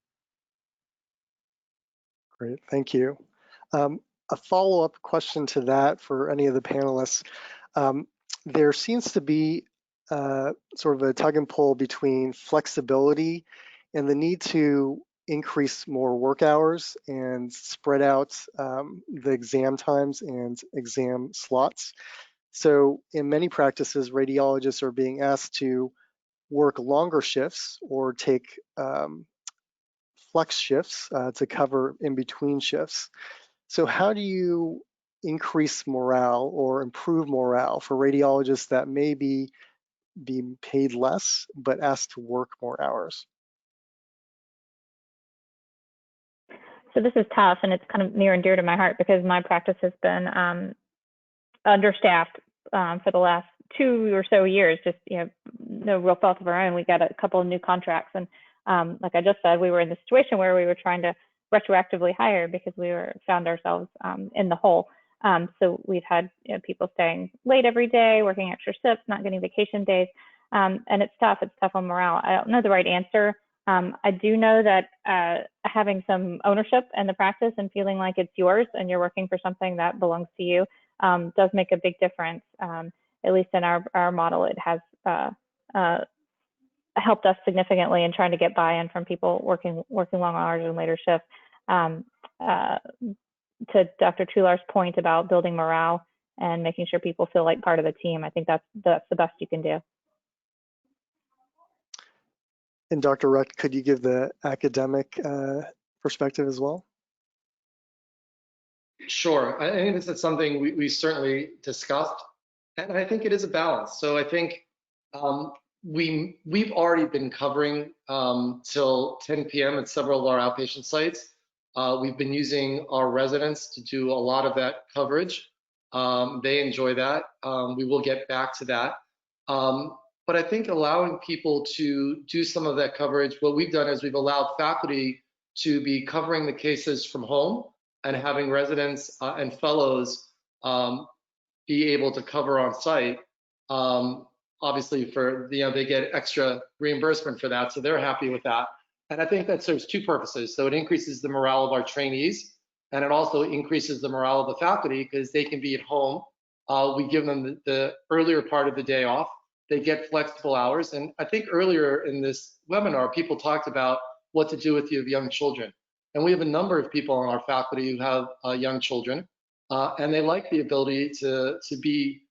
Great, thank you. A follow-up question to that for any of the panelists. There seems to be sort of a tug and pull between flexibility and the need to increase more work hours and spread out the exam times and exam slots. So in many practices, radiologists are being asked to work longer shifts or take flex shifts to cover in between shifts. So how do you increase morale or improve morale for radiologists that may be being paid less but asked to work more hours? So this is tough, and it's kind of near and dear to my heart because my practice has been understaffed for the last 2 or so years. Just no real fault of our own. We got a couple of new contracts, and like I just said, we were in the situation where we were trying to retroactively hire because we found ourselves in the hole. So we've had people staying late every day, working extra shifts, not getting vacation days, and it's tough. It's tough on morale. I don't know the right answer. I do know that having some ownership in the practice and feeling like it's yours and you're working for something that belongs to you does make a big difference. At least in our model, it has helped us significantly in trying to get buy-in from people working long hours and later shifts. To Dr. Truelar's point about building morale and making sure people feel like part of the team, I think that's the best you can do. And Dr. Reck, could you give the academic perspective as well? Sure. I think this is something we certainly discussed, and I think it is a balance. So I think we've already been covering till 10 p.m. at several of our outpatient sites. We've been using our residents to do a lot of that coverage. They enjoy that. We will get back to that. But I think allowing people to do some of that coverage, what we've done is we've allowed faculty to be covering the cases from home and having residents and fellows be able to cover on site. Obviously, they get extra reimbursement for that, so they're happy with that. And I think that serves two purposes. So it increases the morale of our trainees, and it also increases the morale of the faculty because they can be at home. We give them the earlier part of the day off. They get flexible hours. And I think earlier in this webinar, people talked about what to do if you have young children. And we have a number of people on our faculty who have young children, and they like the ability to be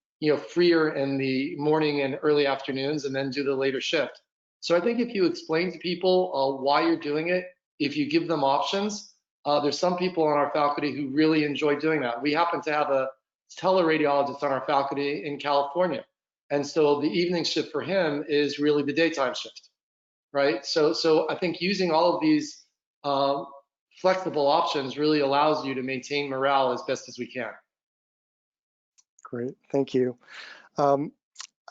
freer in the morning and early afternoons and then do the later shift. So I think if you explain to people why you're doing it, if you give them options, there's some people on our faculty who really enjoy doing that. We happen to have a teleradiologist on our faculty in California. And so the evening shift for him is really the daytime shift, right? So I think using all of these flexible options really allows you to maintain morale as best as we can. Great, thank you.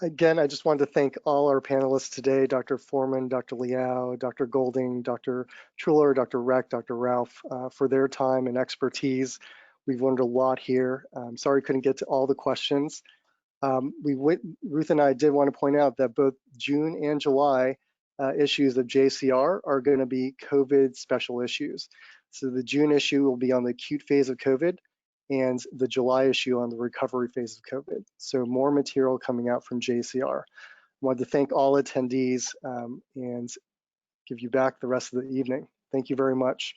Again, I just wanted to thank all our panelists today, Dr. Foreman, Dr. Liao, Dr. Golding, Dr. Truelar, Dr. Reck, Dr. Ralph, for their time and expertise. We've learned a lot here. Sorry couldn't get to all the questions. Ruth and I did want to point out that both June and July issues of JCR are going to be COVID special issues. So the June issue will be on the acute phase of COVID, and the July issue on the recovery phase of COVID. So more material coming out from JCR. I wanted to thank all attendees and give you back the rest of the evening. Thank you very much.